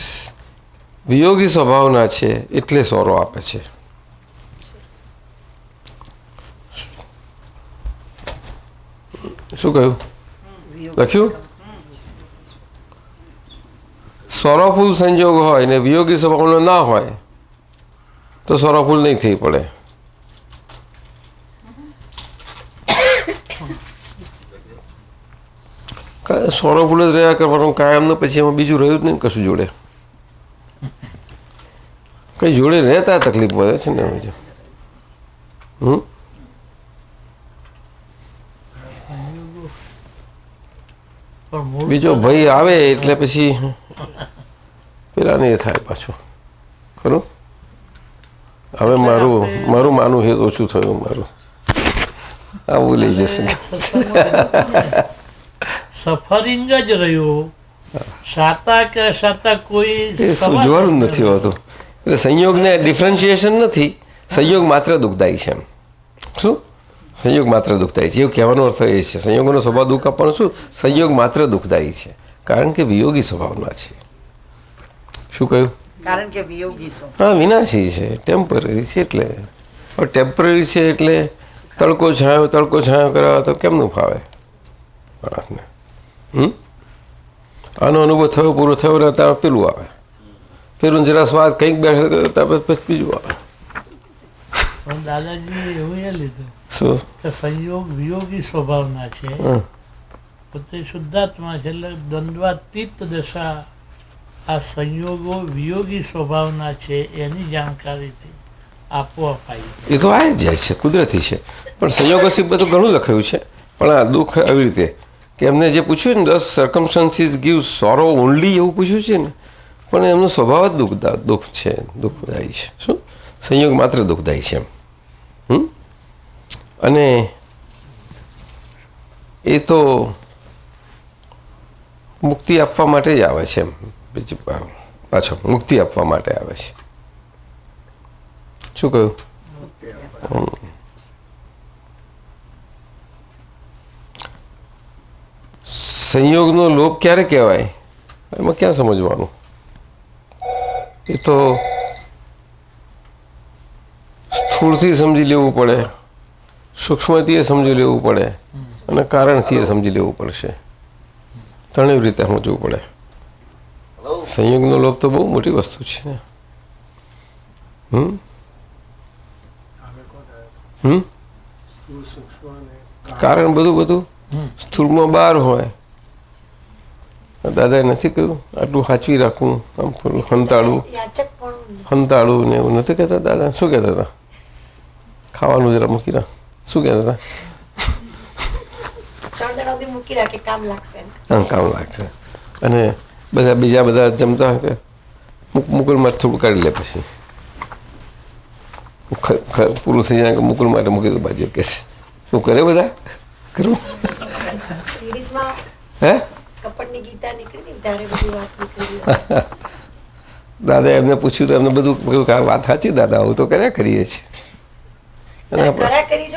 વિયોગી સ્વભાવના છે એટલે સોરો આપે છે. શું કહ્યું લખ્યું? સોરોફુલ સંજોગ હોય ને વિયોગી સ્વભાવનો ના હોય તો સોરોફુલ નહીં થઈ પડે. સોરોફુલ જ રહ્યા કરવાનું કાયમનું. પછી એમાં બીજું રહ્યું જ નહીં કશું જોડે. કઈ જોડે રહેતા તકલીફ પડે છે ને. બીજો ભાઈ આવે એટલે પછી પેલા નહીં થાય પાછું. ખરું હવે મારું માનું હેત ઓછું થયું. મારું આવું લઈ જશે. સફરિંગ જ રહ્યું. સાતા કે સાતા કોઈ જોવાનું નથી હોતું. એટલે સંયોગને ડિફરન્શિએશન નથી. સંયોગ માત્ર દુઃખદાયી છે. શું સંયોગ માત્ર દુઃખદાયી છે એવું કહેવાનો અર્થ એ છે. સંયોગોનો સ્વભાવ દુઃખ આપવાનો શું? સંયોગ માત્ર દુઃખદાયી છે કારણ કે વિયોગી સ્વભાવના છે. શું કહ્યું? કારણ કે વિયોગી સ્વભાવ. હા વિનાશી છે. ટેમ્પરરી છે. એટલે ટેમ્પરરી છે એટલે તડકો છાંયો કરાવે તો કેમનું ફાવે માણસને? આનો અનુભવ થયો પૂરો થયો ને ત્યાં પેલું આવે. પેલું જરા સ્વાદ કંઈક બેઠા પછી બીજું આવે. પણ દાદાજી એવું એ લીધું શું કે સંયોગ વિયોગી સ્વભાવના છે. પોતે શુદ્ધાત્મા છે એટલે દ્વંદ્વાતીત દશા. આ સંયોગો વિયોગી સ્વભાવના છે એની જાણકારીથી આપોઆપ આવી. એ તો આવી જ જાય છે. કુદરતી છે. પણ સંયોગો સિવાય તો ઘણું લખાયું છે. પણ આ દુઃખ આવી રીતે કે એમને જે પૂછ્યું ને 10 સર્કમસ્ટન્સીસ ગીવ સોરો ઓનલી એવું પૂછ્યું છે ને. પણ એમનો સ્વભાવ જ દુઃખ છે. દુઃખદાયી છે. શું સંયોગ માત્ર દુઃખદાયી છે એમ. અને એ તો મુક્તિ આપવા માટે જ આવે છે એમ, બીજું પાછો મુક્તિ આપવા માટે આવે છે. શું કહ્યું? સંયોગનો લોપ ક્યારે કહેવાય એમાં ક્યાં સમજવાનું? એ તો સ્થૂળથી સમજી લેવું પડે, સૂક્ષ્મથી સમજી લેવું પડે અને કારણથી સમજી લેવું પડશે. ત્રણેય રીતે સમજવું પડે. સંયોગનો લોપ તો બહુ મોટી વસ્તુ છે ને. કારણ બધું સ્થૂળમાં બહાર હોય. દાદાએ નથી કહ્યું આટલું સાચવી રાખવું, આમ હંતાળું ને એવું નથી કહેતા દાદા? શું કહેતા હતા? ખાવાનું જરા મૂકી રાખ, શું કહેતા હતા? કામ લાગશે. અને બીજા બધા જમતા કે મુકુલમાં થોડું કાઢી લે, પછી પૂરું થઈ જાય કે મુકુલ માટે મૂકી દો બાજુ કે છે. શું કરે બધા? કરું હે? દાદા એમને પૂછ્યું તો એમને બધું કહ્યું વાત સાચી દાદા, આવું તો કર્યા કરીએ છીએ. ખરી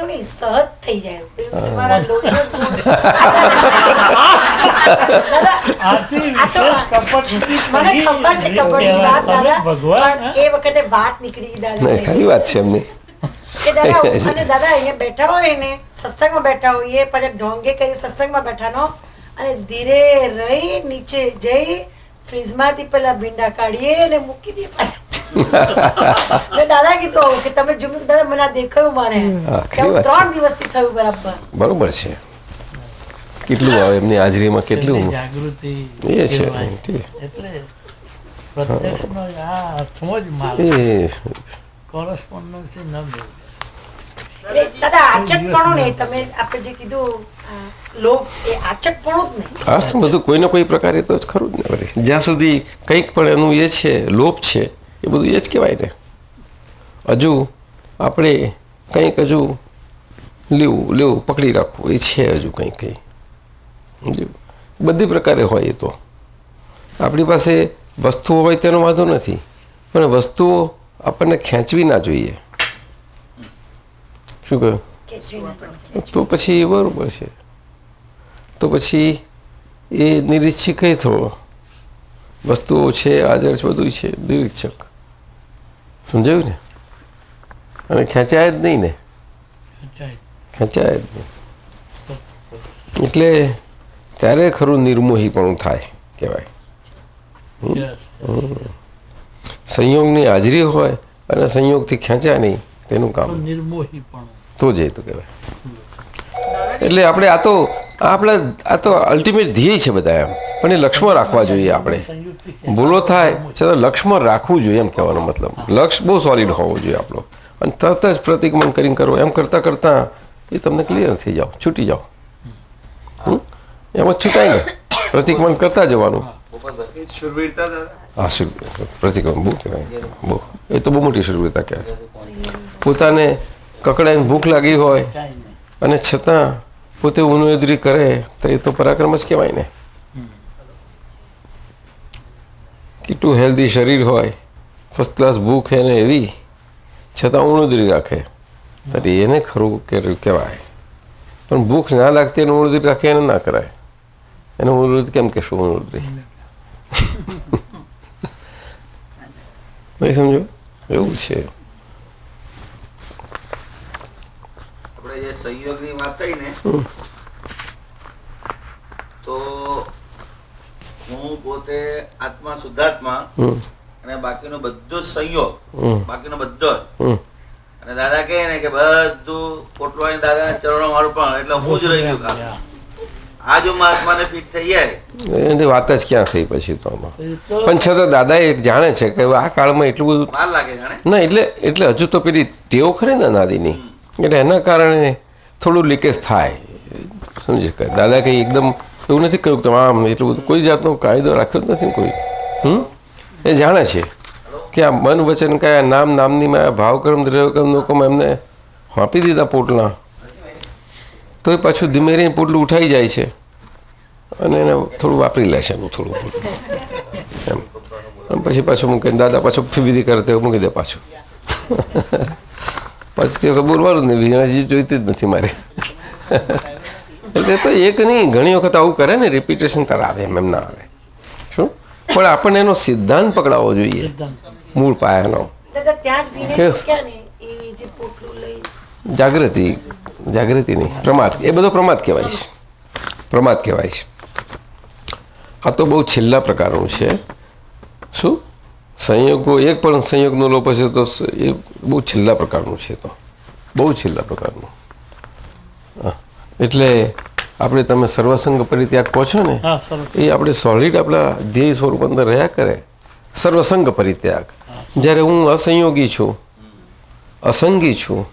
વાત છે એમની. દાદા અહીંયા બેઠા હોય ને, સત્સંગમાં બેઠા હોઈએ, પછી ઢોંગે કરી સત્સંગમાં બેઠાનો, અને ધીરે રહી નીચે જઈ ફ્રીજમાંથી પેલા ભીંડા કાઢીએ ને મૂકી દઈએ પાછા. મેં દાદા કીધું કે તમે જો દાદા મને આ દેખાયું, મારે 3 દિવસથી થયું બરાબર. બરોબર છે. કેટલું આવે એમની હાજરીમાં, કેટલું જાગૃતિ એ છે. એટલે પ્રત્યક્ષનો આ અર્થમાં જ માલ કોરસ્પોન્ડન્સ ન મેળવે. દાદા આચકપણું નહીં, તમે આપણે જે કીધું લોભ, એ આચકપણું જ નહીં. હા, તો બધું કોઈ ને કોઈ પ્રકારે તો ખરું જ ને. વળી જ્યાં સુધી કંઈક પણ એનું એ છે લોભ છે, એ બધું એ જ કહેવાય ને. હજુ આપણે કંઈક હજુ લેવું પકડી રાખવું એ છે હજુ કંઈ બધી પ્રકારે હોય. એ તો આપણી પાસે વસ્તુઓ હોય તેનો વાંધો નથી, પણ વસ્તુઓ આપણને ખેંચવી ના જોઈએ. શું કહ્યું? તો પછી એ બરાબર છે. તો પછી એ નિરીક્ષક કઈ થવો? વસ્તુઓ છે, હાજર છે, બધું છે, નિરીક્ષક. સમજાયું ને? અને ખેંચાય જ નહીં ને, ખેંચાય જ નહીં. એટલે ત્યારે ખરું નિર્મોહીપણું થાય કહેવાય. સંયોગની હાજરી હોય અને સંયોગથી ખેંચાય નહીં, તેનું કામ નિર્મોહીપણું તો જ એ તો કહેવાય. એટલે આપણે આ તો અલ્ટિમેટ ધ્યેય છે બધા એમ, પણ એ લક્ષ્યમાં રાખવા જોઈએ. આપણે ભૂલો થાય છતાં લક્ષ્યમાં રાખવું જોઈએ એમ કહેવાનો મતલબ. લક્ષ્ય બહુ સોલિડ હોવો જોઈએ આપણો, અને તરત જ પ્રતિક્રમણ કરીને કરો. એમ કરતાં એ તમને ક્લિયર થઈ જાઓ, છૂટી જાઓ. એમ જ છૂટાય ને, પ્રતિક્રમણ કરતા જવાનું. હા, પ્રતિક્રમણ બહુ કહેવાય, બહુ. એ તો બહુ મોટી શુરવીરતા કહેવાય. પોતાને કકડાઈને ભૂખ લાગી હોય અને છતાં પોતે ઉનોદરી કરે તો એ તો પરાક્રમ જ કહેવાય ને. કેટલું હેલ્ધી શરીર હોય, ફર્સ્ટ ક્લાસ ભૂખ એને એવી, છતાં ઉણોદરી રાખે તો એને ખરું કહેવાય. પણ ભૂખ ના લાગતી એને ઉણોદરી રાખે એને ના કરાય. એને ઉણોદરી કેમ કહેશું? ઉણોદરી નહીં સમજો? એવું છે. આપણે જે સંયોગની વાત થઈ ને, તો હું પોતે આત્મા શુદ્ધાત્મા અને બાકીનો બધો જ સંયોગ, બાકીનો બધો જ. અને દાદા કહે ને કે બધું પોટવાની દાદા ચરણો મારું પણ, એટલે હું જ રહી ગયું કામ. આ જો આત્માને ફિટ થઈ જાય એની વાત જ ક્યાં થઈ પછી તો આમાં. પણ છતાં દાદા એક જાણે છે કે આ કાળમાં એટલું બધું વાર લાગે જાણે ના, એટલે હજુ તો પેલી ટેવ ખરી ને નાદીની, એટલે એના કારણે થોડું લીકેજ થાય. સમજી શકાય. દાદા કંઈ એકદમ એવું નથી કહ્યું કે આમ એટલું બધું કોઈ જાતનો કાયદો રાખ્યો જ નથી કોઈ. એ જાણે છે કે આ મન વચન કયા નામની માં ભાવકર્મ દ્રવ્યકર્મ લોકોમાં એમને આપી દીધા પોટલા, તોય પાછું ધીમે રહીને પોટલું ઉઠાઈ જાય છે અને એને થોડું વાપરી લે છે એનું થોડું એમ. અને પછી પાછું મૂકે દાદા પાછું વિધિ કરે તો મૂકી દે પાછું. પછી તે બોલવાનું જ નહીં, વીણાજી જોઈતી જ નથી મારે. એટલે તો એક નહીં, ઘણી વખત આવું કરે ને, રિપીટેશન તારે આવે એમ ના આવે. શું? પણ આપણને એનો સિદ્ધાંત પકડાવવો જોઈએ, મૂળ પાયાનો. દાદા ત્યાં જ વિનય શીખ્યા ને એ જે પોટલું લઈ જાગૃતિ નહીં, પ્રમાદ. એ બધો પ્રમાદ કહેવાય છે, પ્રમાદ કહેવાય છે. આ તો બહુ છેલ્લા પ્રકારનું છે. શું? સંયોગો એક પણ સંયોગનો લોપ હશે તો એ બહુ છેલ્લા પ્રકારનું છે, તો બહુ છેલ્લા પ્રકારનું. એટલે આપણે તમે સર્વસંગ પરિત્યાગ કહો છો ને, હા સરસ. એ આપણે સોલિડ આપણા ધ્યેય સ્વરૂપ અંદર રહ્યા કરે. સર્વસંગ પરિત્યાગ. જ્યારે હું અસંયોગી છું, અસંગી છું,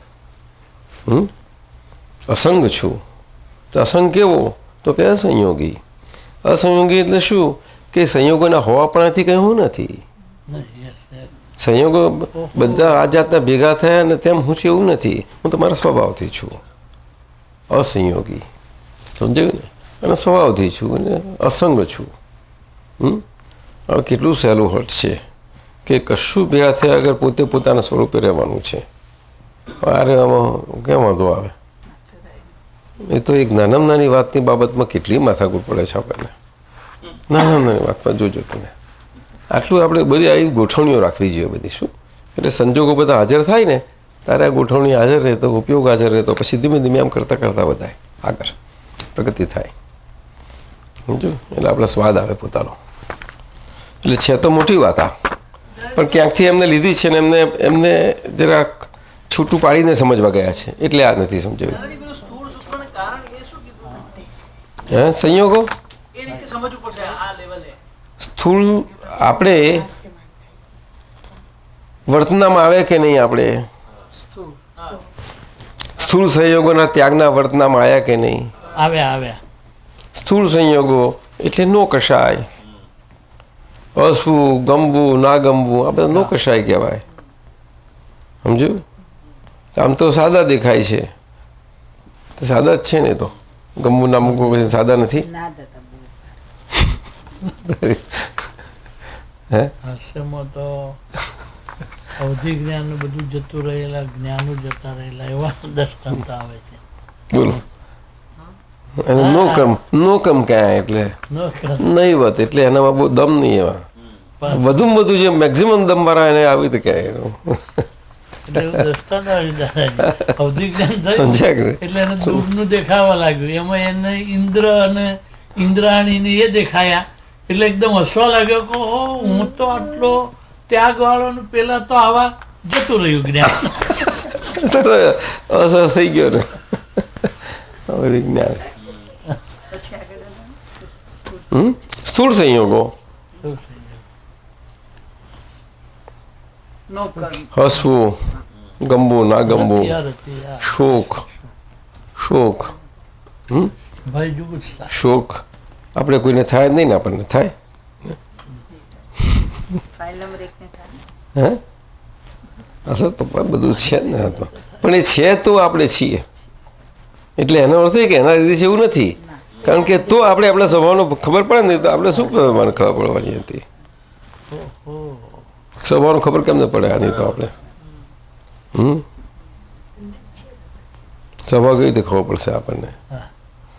અસંગ છું, તો અસંગ કેવો? તો કે અસંયોગી. અસંયોગી એટલે શું? કે સંયોગોના હોવાપણાથી કંઈ હું નથી. સંયોગો બધા આ જાતના ભેગા થયા અને તેમ હું છું એવું નથી. હું તમારા સ્વભાવથી છું, અસંયોગી. સમજાયું ને? અને સ્વભાવથી છું અને અસંગ છું. હવે કેટલું સહેલું હટ છે કે કશું ભેગા થયા આગળ પોતે પોતાના સ્વરૂપે રહેવાનું છે. અરે આમાં કેમ વાંધો આવે? એ તો એક નાનામાં નાની વાતની બાબતમાં કેટલી માથાકૂટ પડે છે આપણને. નાનામાં નાની વાતમાં જોજો તમે. આટલું આપણે બધી આવી ગોઠવણીઓ રાખવી જોઈએ બધી. શું? એટલે સંજોગો બધા હાજર થાય ને તારે આ ગોઠવણી હાજર રહે તો ઉપયોગ હાજર રહે તો પછી ધીમે ધીમે આમ કરતાં કરતાં બધાય આગળ પ્રગતિ થાય. સમજો? એટલે આપણે સ્વાદ આવે પોતાનો. એટલે છે તો મોટી વાત આ, પણ ક્યાંકથી એમને લીધી છે ને એમને જરાક છૂટું પાડીને સમજવા ગયા છે એટલે આ નથી સમજાવ્યું. સ્થૂળ સૂત્રને કારણ એ શું કીધું? હે? સંયોગો એ રીતે સમજવું પડશે આ લેવલે. સ્થૂળ આપણે વર્તનામાં આવે કે નહીં? આપણે સ્થૂળ હા. સ્થૂળ સંયોગોના ત્યાગના વર્તનામાં આવ્યા કે નહીં? આવ્યા. સ્થૂળ સંયોગો એટલે નો કશાય. હસવું, ગમવું, ના ગમવું, આ બધા નો કશાય કહેવાય. સમજુ? આમ તો સાદા દેખાય છે, તો સાદા જ છે ને. તો ગમવું ના મૂકવું પછી સાદા નથી. હે? હાસ્યમાં તો અવધિ જ્ઞાન બધું જતું રહેલા, જ્ઞાનો જતા રહેલા એવા દ્રષ્ટાંત આવે છે. બોલો. અને નો કમ ક્યાં એટલે નહીવત એટલે એનામાં બહુ દમ નહીં. એવા વધુમાં વધુ જે મેક્સિમમ દમ વાળા એને આવી તો ક્યાંય દ્રષ્ટાંત આવે દાદાજી. અવધિ જ્ઞાન થયું એટલે એને દૂરનું દેખાવા લાગ્યું. એમાં એને ઇન્દ્ર અને ઇન્દ્રાણી એ દેખાયા એટલે એકદમ હસવા લાગ્યો કે હું તો આટલો ત્યાગ વાળો પેલા તો આવા જતું રહ્યું જ્ઞાન. અસર થઈ ગયો ને જ્ઞાન. સ્થૂળ સંયોગો હસવું, ગમવું, ના ગમવું, શોક ભય જુગુપ્સા. શોક આપણે કોઈને થાય જ નહીં ને, આપણને થાય. હે? અસર તો બધું છે ને. તો પણ એ છે તો આપણે છીએ એટલે એનો અર્થ એ કે એના લીધે છે એવું નથી. કારણ કે તો આપણે આપણા સ્વભાવનો ખબર પડે ને તો આપણે શું મને ખબર પડવાની હતી? સ્વભાવનો ખબર કેમ ન પડે? આની તો આપણે સ્વભાવ કઈ રીતે ખબર પડશે આપણને?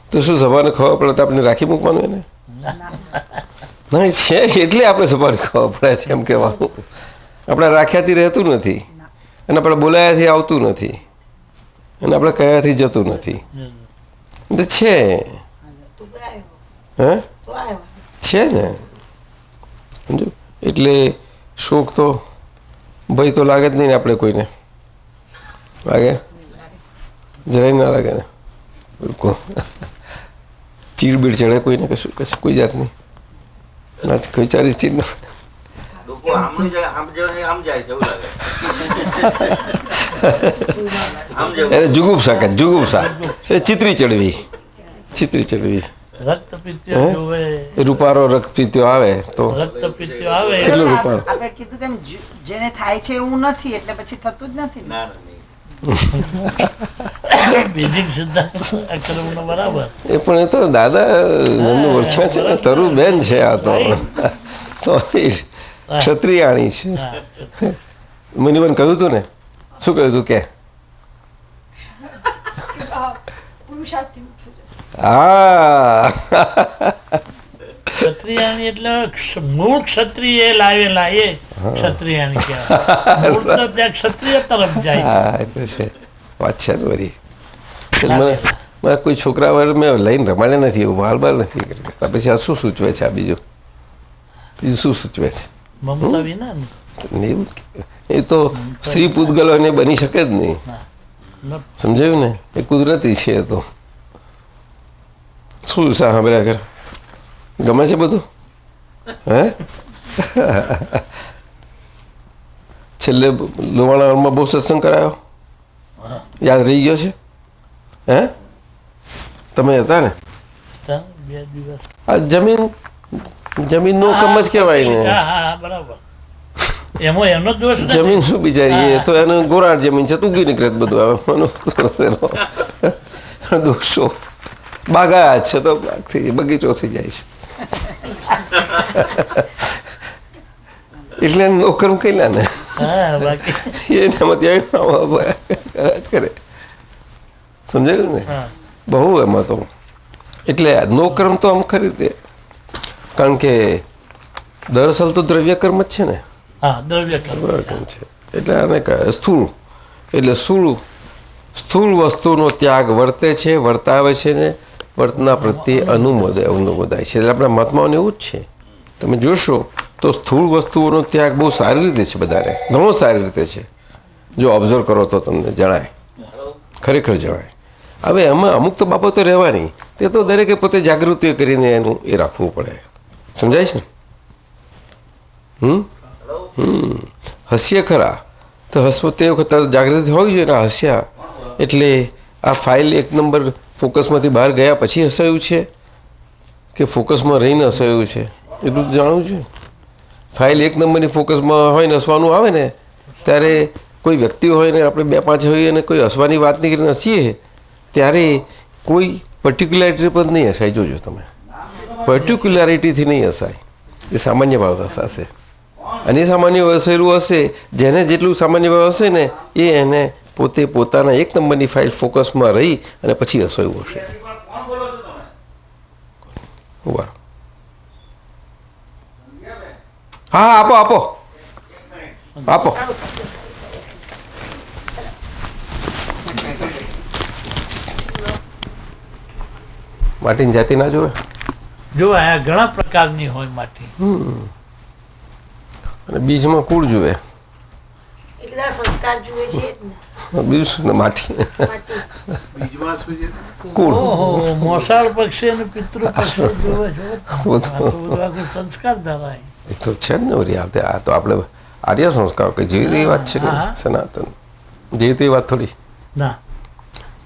તો શું સ્વભાવને ખબર પડે તો આપણે રાખી મૂકવાનું એને? ના, છે એટલે આપણે સ્વભાવને ખબર પડે છે એમ કહેવાનું. આપણે રાખ્યાથી રહેતું નથી અને આપણે બોલાયાથી આવતું નથી અને આપણે કયાથી જતું નથી. એટલે છે. હે? છે ને. સમજો? એટલે શોક તો ભય તો લાગે જ નહીં ને આપણે કોઈને. લાગે? જરાય ના લાગે ને. બિલકુલ. ચીડબીડ ચડે કોઈને? કશું કોઈ જાતની ના, કોઈ ચારી ચીડ ના. જુગુપ્સા કે જુગુપ્સા એ ચિત્રી ચડવી. રક્તપિત્યો જોવે, રૂપારો રક્તપિત્યો આવે તો રક્તપિત્યો આવે કેટલો રૂપારો? આપણે કીધું તેમ જેને થાય છે એવું નથી એટલે પછી થતું જ નથી ને. બેઝિક સિદ્ધાંત અક્રમનો બરાબર. એ પણ એ તો દાદા એમનું ઓળખ્યા છે ને, તરુબેન છે આ તો. સોરી, ક્ષત્રિયાણી છે. હા. મુનિબન કહ્યું હતું ને, શું કહ્યું હતું કે હા ક્ષત્રિયાણી એટલે મૂળ ક્ષત્રિય લાવેલા એ ક્ષત્રિયાણી કહેવાય. મૂળ તો ત્યાં ક્ષત્રિય તરફ જાય છે. હા એ તો છે વાત છે ને વળી. મારા કોઈ છોકરા વાળા મેં લઈને રમાડ્યા નથી, એવું બાર બાર નથી કરતા. પછી આ શું સૂચવે છે? આ બીજું શું સૂચવે છે? મમતા વિના ને. એવું એ તો સ્ત્રી પૂતગલો એને બની શકે જ નહીં. સમજાયું ને? એ કુદરતી છે. એ તો શું સાંભળ્યા કર ગમે છે બધું? હે છેલ્લે લોવાણામાં બહુ સત્સંગ કરાયો, યાદ રહી ગયો છે? હે તમે હતા ને? 2 દિવસ. આ જમીનનો કમ જ કહેવાય ને. હા હા બરાબર. એમાં એનો દોષ નથી. જમીન શું બિચારી, એ તો એનું ગોરાડ જમીન છે, તૂગી નીકળે જ બધું. આવે દોષો બાગાયત છે તો બગીચો થઈ જાય છે. એટલે નોકર કહેલા ને હા બાકી એનામાંથી કરે. સમજાયું ને? હા. બહુ એમાં તો. એટલે નોકર્મ તો આમ ખરી રીતે, કારણ કે દરઅસલ તો દ્રવ્ય કર્મ જ છે ને. હા દ્રવ્ય કર્મ. કર્મ છે એટલે આને કહે સ્થૂળ. એટલે સ્થૂળ વસ્તુનો ત્યાગ વર્તે છે, વર્તાવે છે ને વર્તના પ્રત્યે અનુમોદાય છે. એટલે આપણા મહાત્માઓને એવું જ છે. તમે જોશો તો સ્થૂળ વસ્તુઓનો ત્યાગ બહુ સારી રીતે છે, બધાને ઘણો સારી રીતે છે. જો ઓબ્ઝર્વ કરો તો તમને જણાય, ખરેખર જણાય. હવે એમાં અમુક તો બાબતો રહેવાની, તે તો દરેકે પોતે જાગૃતિ કરીને એનું એ રાખવું પડે. સમજાય છે? હસીએ ખરા તો હસવો તે વખત જાગૃતિ હોવી જોઈએ ને. હસ્યા એટલે આ ફાઇલ 1 નંબર ફોકસમાંથી બહાર ગયા પછી હસાયું છે કે ફોકસમાં રહીને હસાયું છે, એટલું જાણવું છે. ફાઇલ 1 નંબરની ફોકસમાં હોય ને હસવાનું આવે ને, ત્યારે કોઈ વ્યક્તિ હોય ને આપણે 2-5 હોઈએ અને કોઈ હસવાની વાત નીકળીને હસીએ, ત્યારે કોઈ પર્ટિક્યુલારિટી પર નહીં હસાય. જોજો તમે, પર્ટિક્યુલારિટીથી નહીં હસાય. એ સામાન્ય ભાવ હસાશે. અને એ સામાન્ય વસેલું હશે, જેને જેટલું સામાન્ય ભાવ હશે ને એ એને પોતે પોતાના 1 નંબરની ફાઇલ ફોકસમાં રહી અને પછી હસાયું હશે. ઉભા રહો. હા આપો આપો આપો. માટીની જાતિ ના જોવે? જો આ ઘણા પ્રકારની હોય માટી. અને બીજમાં કુળ જુએ. એટલા સંસ્કાર જુએ છે બીજું શું ને? માટી બીજમાં શું છે? કુળ. ઓહો મોસાળ પક્ષી અને પિતૃ પક્ષી જોવે છે. આખું સંસ્કાર ધરાય. એ તો છે જ ને વળી. આ તો આપણે આર્ય સંસ્કાર કઈ જેવી તેવી વાત છે ને, સનાતન જેવી તેવી વાત થોડી. ના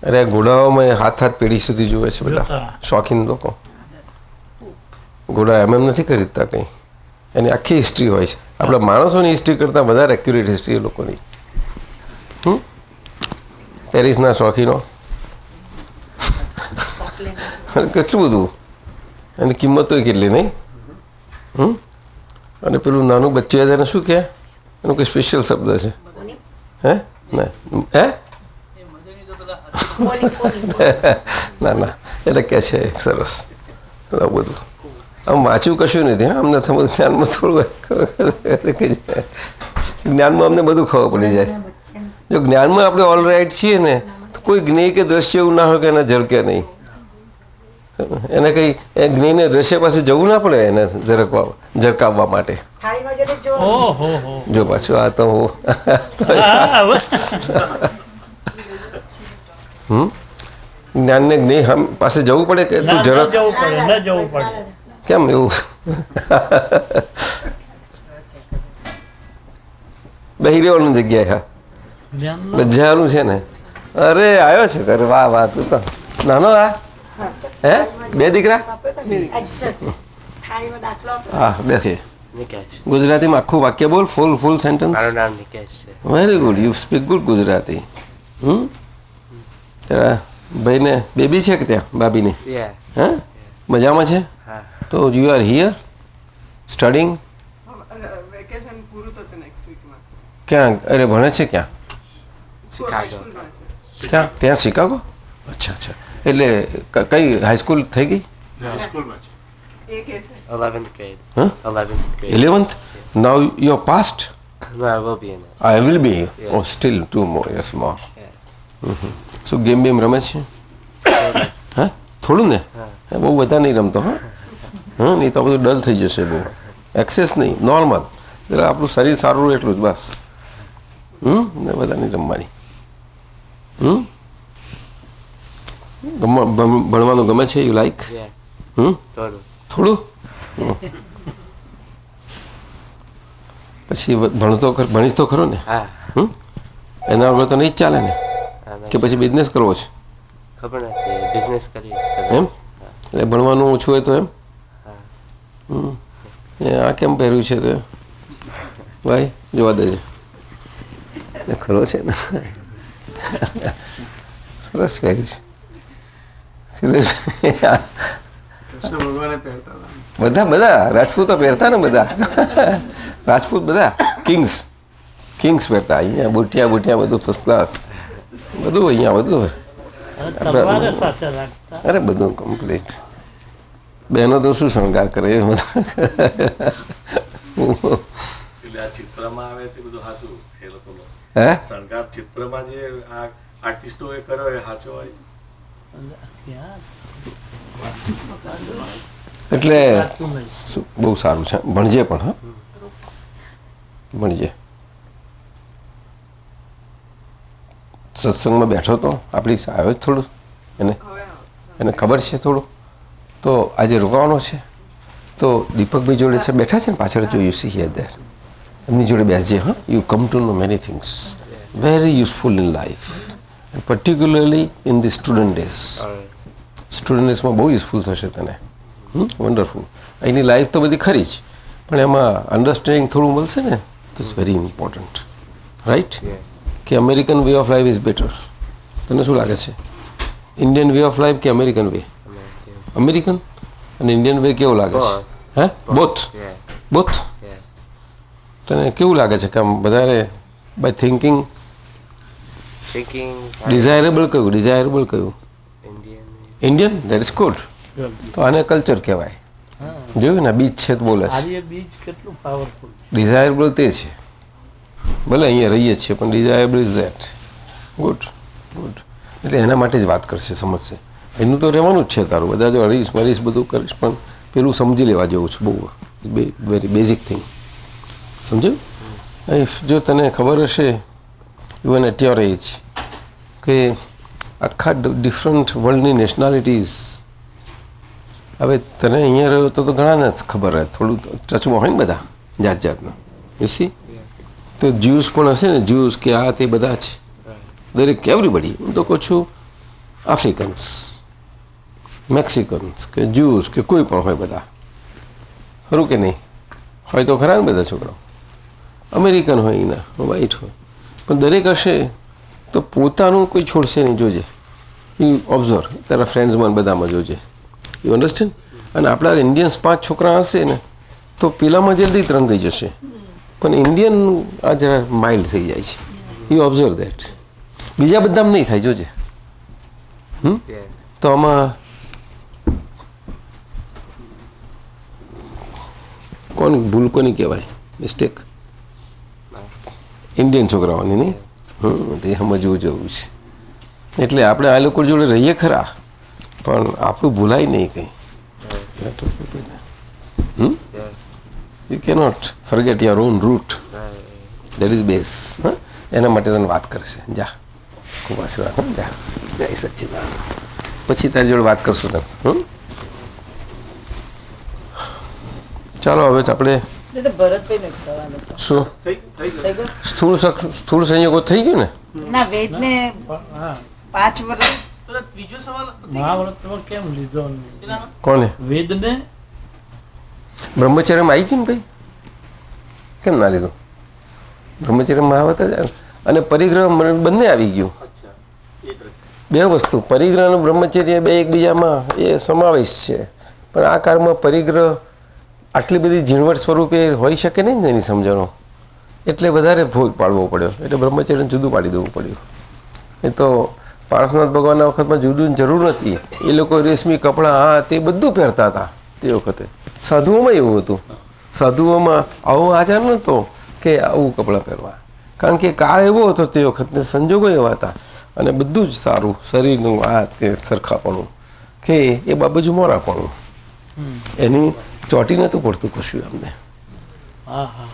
અરે ઘોડાઓમાં હાથ પેઢી સુધી જોવે છે બધા જોતા. શોખીન લોકો. ઘોડા એમ નથી ખરીદતા કંઈ, એની આખી હિસ્ટ્રી હોય છે. આપણા માણસોની હિસ્ટ્રી કરતાં વધારે એક્યુરેટ હિસ્ટ્રી એ લોકોની. પેરિસના શોખીનો કેટલું બધું, એની કિંમતો કેટલી નહીં. અને પેલું નાનું બચ્ચું એને શું કહે? એનું કંઈ સ્પેશિયલ શબ્દ છે. હે ના હે ના ના એટલે કે છે સરસ બધું. આમ વાંચ્યું કશું નથી. હા અમને તમારું જ્ઞાનમાં થોડું જ્ઞાનમાં અમને બધું ખબર પડી જાય. જો જ્ઞાનમાં આપણે ઓલ રાઈટ છીએ ને તો કોઈ જ્ઞેય કે દ્રશ્ય એવું ના હોય કે એને ઝરકે નહીં. એને કંઈ એ જ્ઞેયને દ્રશ્ય પાસે જવું ના પડે એને ઝરકાવવા માટે. થાળીમાં જોડે જો ઓહો હો. જો પાછું આ તો હું જ્ઞાનને જ્ઞેય પાસે જવું પડે કે તું ના ઝરક જવું પડે ન જવું પડે. કેમ એવું? બેહી રહેવાનું જગ્યાએ. હા જ્ઞાનનો બજારું છે ને. અરે આવ્યો છે ઘરે. વાહ વાહ. તું તો નાનો આ હે 2 દીકરા? થાળીમાં દાખલો આપો. હા 2 છે. નિકેશ. ગુજરાતીમાં આખું વાક્ય બોલ, ફૂલ સેન્ટેન્સ. મારું નામ નિકેશ છે. Very good, you speak good Gujarati. તારા ભાઈને બેબી છે કે ત્યાં ભાભીની Yeah. હા મજામાં છે તો you are here studying vacation પૂરું થશે નેક્સ્ટ વીકમાં ક્યાં અરે ભણે છે ક્યાં Chicago. ક્યાં ત્યાં શિકાગો અચ્છા અચ્છા એટલે કઈ હાઈસ્કૂલ થઈ ગઈ સ્કૂલમાં છે. એ કે છે 11th grade. Huh? 11th grade. 11th now you past No, I will be in it. I will be here. Yeah. Oh, still 2 more years more. Yeah. શું ગેમ બેમ રમે છે હા થોડું ને બહુ બધા નહીં રમતો હા હા નહીં તો બધું ડલ થઈ જશે બહુ એક્સેસ નહીં નોર્મલ જરા આપણું શરીર સારું રહે એટલું જ બસ ને બધા નહીં રમવાની ભણવાનું ગમે છે યુ લાઈક Yeah. Total. થોડું પછી ભણીશ તો ખરો ને Ah. એના વગર તો નહીં જ ચાલે ને Ah, કે પછી બિઝનેસ કરવો છે ખબર નથી બિઝનેસ કરીશ એમ એટલે ભણવાનું ઓછું હોય તો એમ એ આ કેમ પહેર્યું છે તે ભાઈ જોવા દેજે એ ખરો છે ને સરસ પહેર્યું છે કૃષ્ણ ભગવાને પહેરતા હતા. બધા બધા રાજપૂતો પહેરતા ને બધા રાજપૂત બધા કિંગ્સ પહેરતા અહીંયા બુટિયા બધું ફર્સ્ટ ક્લાસ બધું અહીંયા બધું અને તલવારે સાથે રાખતા. અરે બધું કમ્પ્લીટ બહેનો તો શું શણગાર કરે એ બધા એટલે આ ચિત્રમાં આવે તે બધું સાચું એ લોકોનો હે શણગાર ચિત્રમાં જે આ આર્ટિસ્ટોએ કર્યો એ સાચો હોય ક્યાં એટલે સાચું નહીં. બહુ સારું છે ભણજે પણ હા ભણજે સત્સંગમાં બેઠો તો આપણી આવ્યો જ થોડું એને ખબર છે થોડું તો આજે રોકાવાનો છે તો દીપકભાઈ જોડે છે બેઠા છે ને પાછળ જોયું સી હિયર દેર એમની જોડે બેસજે હા you come to know many things very useful in life particularly in the student days student ડેઝમાં બહુ યુઝફુલ થશે તને વન્ડરફુલ અહીંની લાઈફ તો બધી ખરી જ પણ એમાં અન્ડરસ્ટેન્ડિંગ થોડું મળશે ને તો ઇટ્સ વેરી ઇમ્પોર્ટન્ટ રાઈટ કે American way of life is better તને શું લાગે છે ઇન્ડિયન વે ઓફ લાઈફ કે અમેરિકન વે અમેરિકન અને ઇન્ડિયન વે કેવો લાગે છે હે બોથ Yeah. Both Yeah. તને કેવું લાગે છે કે આમ વધારે બાય થિંકિંગ Thinking ડિઝાયરેબલ કયું Indian. Indian that is good તો આને કલ્ચર કહેવાય જોયું ને બીજ છે તો બોલે છે આર્ય બીજ કેટલું પાવરફુલ. ડિઝાયરેબલ તે છે ભલે અહીંયા રહીએ છીએ પણ ડિઝાયરેબલ ઇઝ દેટ ગુડ એટલે એના માટે જ વાત કરશે સમજશે એનું તો રહેવાનું જ છે તારું બધા જો હરીશ મરીશ બધું કરીશ પણ પેલું સમજી લેવા જેવું છે બહુ વેરી બેઝિક થિંગ સમજ્યું જો તને ખબર હશે ઇવન એટ યોર એજ કે આખા ડિફરન્ટ વર્લ્ડની નેશનાલિટીઝ હવે તને અહીંયા રહ્યો તો ઘણાને જ ખબર રહે થોડું ટચમાં હોય ને બધા જાતના યુ સી તો જ્યુસ પણ હશે ને જ્યુસ કે આ તે બધા જ દરેક એવરીબડી હું તો કહું છું આફ્રિકન્સ મેક્સિકન્સ કે જ્યુસ કે કોઈ પણ હોય બધા ખરું કે નહીં હોય તો ખરા ને બધા છોકરાઓ અમેરિકન હોય એના વ્હાઈટ હોય પણ દરેક હશે તો પોતાનું કોઈ છોડશે નહીં જોજે યુ ઓબ્ઝર્વ તારા ફ્રેન્ડ્સમાં બધામાં જોજે યુ અન્ડરસ્ટેન્ડ અને આપણા ઇન્ડિયન્સ 5 છોકરા હશે ને તો પેલામાં જલ્દી તરંગાઈ જશે પણ ઇન્ડિયન આ જરા માઇલ્ડ થઈ જાય છે યુ ઓબ્ઝર્વ દેટ બીજા બધામાં નહીં થાય જોજે Yeah. તો આમાં કોણ ભૂલ કોની કહેવાય મિસ્ટેક ઇન્ડિયન છોકરાઓની નહીં તે સમજવું જવું છે એટલે આપણે આ લોકો જોડે રહીએ ખરા પણ આપણું ભૂલાય નહીં કંઈ Yeah. You cannot forget your own root Right. That is base હા એના માટે તને વાત કરશે જા ખૂબ આશીર્વાદ હા જા જય સચ્ચિદાનંદ પછી તારી જોડે વાત કરશું તને ચાલો હવે આપણે ભરતભાઈ નો એક સવાલ હતો. શું થઈ ગયું થઈ ગયો? સ્થૂળ સંયોગો થઈ ગયું ને ના વેદ ને હા 5 વર્ષ પેલો ત્રીજો સવાલ મહાવ્રતમાં કેમ લીધો નહીં? કોને વેદને બ્રહ્મચર્યમાં આવી ગયું ને ભાઈ કેમ ના લીધું બ્રહ્મચર્ય મહાવત જ અને પરિગ્રહ બંને આવી ગયું અચ્છા બે વસ્તુ પરિગ્રહ અને બ્રહ્મચર્ય બે એકબીજામાં એ સમાવેશ છે, પણ આ કાળમાં પરિગ્રહ આટલી બધી ઝીણવટ સ્વરૂપે હોઈ શકે નહીં ને એની સમજણો, એટલે વધારે ભોગ પાડવો પડ્યો, એટલે બ્રહ્મચર્યને જુદું પાડી દેવું પડ્યું. એ તો પાર્શ્વનાથ ભગવાનના વખતમાં જુદું જરૂર નથી, એ લોકો રેશમી કપડાં આ તે બધું પહેરતા હતા તે વખતે. સાધુઓમાં એવું હતું, સાધુઓમાં આવો આચાર નહોતો કે આવું કપડાં પહેરવા, કારણ કે કાળ એવો હતો તે વખતને, સંજોગો એવા હતા, અને બધું જ સારું શરીરનું આ તે સરખાપણું કે એ બાબજુ મોરાપણું, એની ચોટી નહોતું પડતું કશું એમને,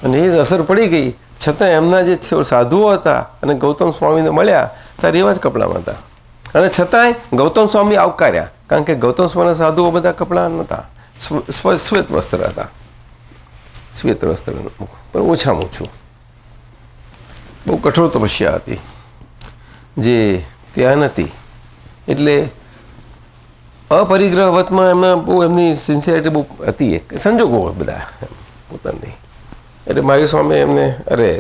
અને એ અસર પડી ગઈ. છતાં એમના જે સાધુઓ હતા અને ગૌતમ સ્વામીને મળ્યા ત્યારે એવા જ કપડામાં હતા, અને છતાંય ગૌતમ સ્વામી આવકાર્યા, કારણ કે ગૌતમ સ્વામીના સાધુઓ બધા કપડાં નહોતા, શ્વેત વસ્ત્ર હતા, શ્વેત વસ્ત્ર પણ ઓછામાં ઓછું. બહુ કઠોર તપસ્યા હતી જે ત્યાં નથી, એટલે અપરિગ્રહવતમાં એમાં બહુ એમની સિન્સિયરિટી બહુ હતી, સંજોગો બધા પોતાની. એટલે મહાવીર સ્વામી એમને